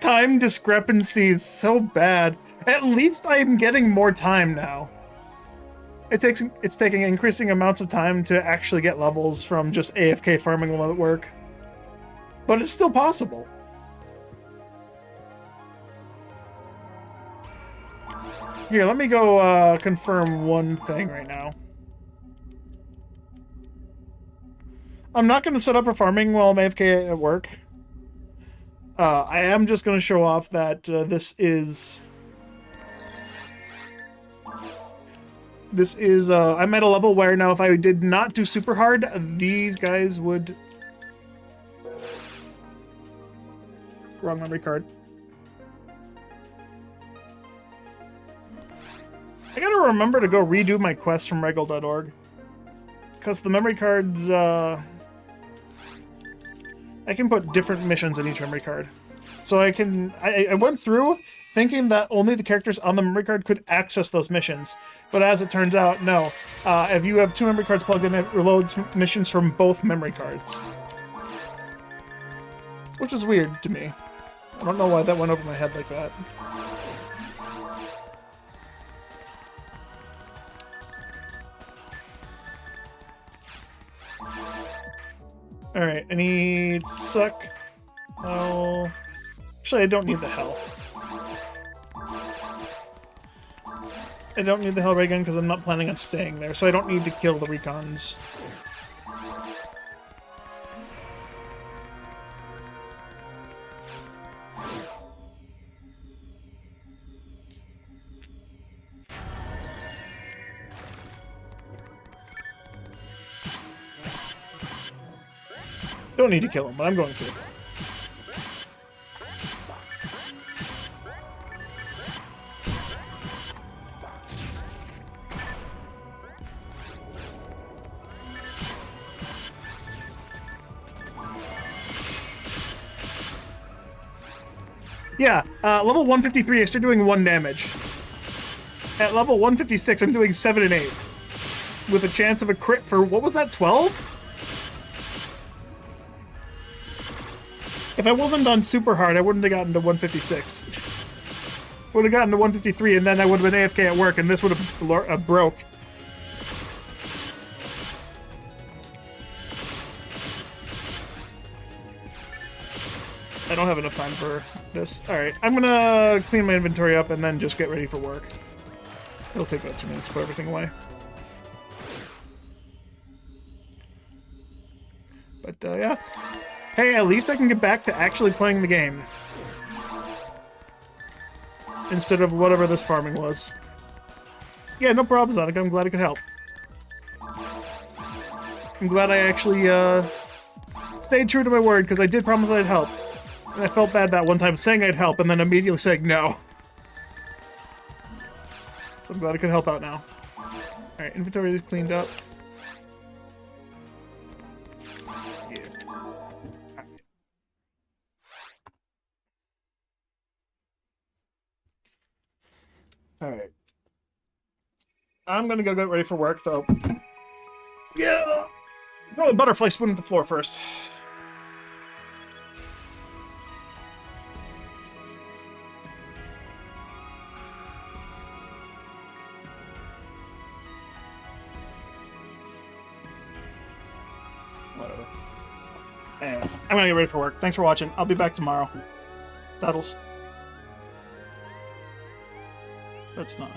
time discrepancy is so bad. At least I'm getting more time now. It's taking increasing amounts of time to actually get levels from just AFK farming while at work. But it's still possible. Here, let me go confirm one thing right now. I'm not going to set up for farming while I'm AFK at work. I am just going to show off that this is... I'm at a level where now if I did not do super hard, these guys would... Wrong memory card. I gotta remember to go redo my quests from regal.org. Because the memory cards, I can put different missions in each memory card. So I went through thinking that only the characters on the memory card could access those missions. But as it turns out, no. If you have 2 memory cards plugged in, it reloads missions from both memory cards. Which is weird to me. I don't know why that went over my head like that. Alright, I need suck. Oh. Actually, I don't need the hell. I don't need the hell ray gun because I'm not planning on staying there, so I don't need to kill the recons. Don't need to kill him, but I'm going to. Yeah, level 153, I start doing 1 damage. At level 156, I'm doing 7 and 8. With a chance of a crit for, what was that, 12? If I wasn't on super hard, I wouldn't have gotten to 156. Would have gotten to 153, and then I would have been AFK at work, and this would have broke. I don't have enough time for this. Alright, I'm gonna clean my inventory up and then just get ready for work. It'll take about 2 minutes to put everything away. But, yeah. Hey, at least I can get back to actually playing the game. Instead of whatever this farming was. Yeah, no problem, Sonic. I'm glad I could help. I'm glad I actually, stayed true to my word, because I did promise I'd help. And I felt bad that one time saying I'd help and then immediately saying no. So I'm glad I could help out now. Alright, inventory is cleaned up. Yeah. Alright. I'm gonna go get ready for work, though. Yeah! Throw the butterfly spoon at the floor first. Whatever. Anyway, I'm gonna get ready for work. Thanks for watching. I'll be back tomorrow. That's not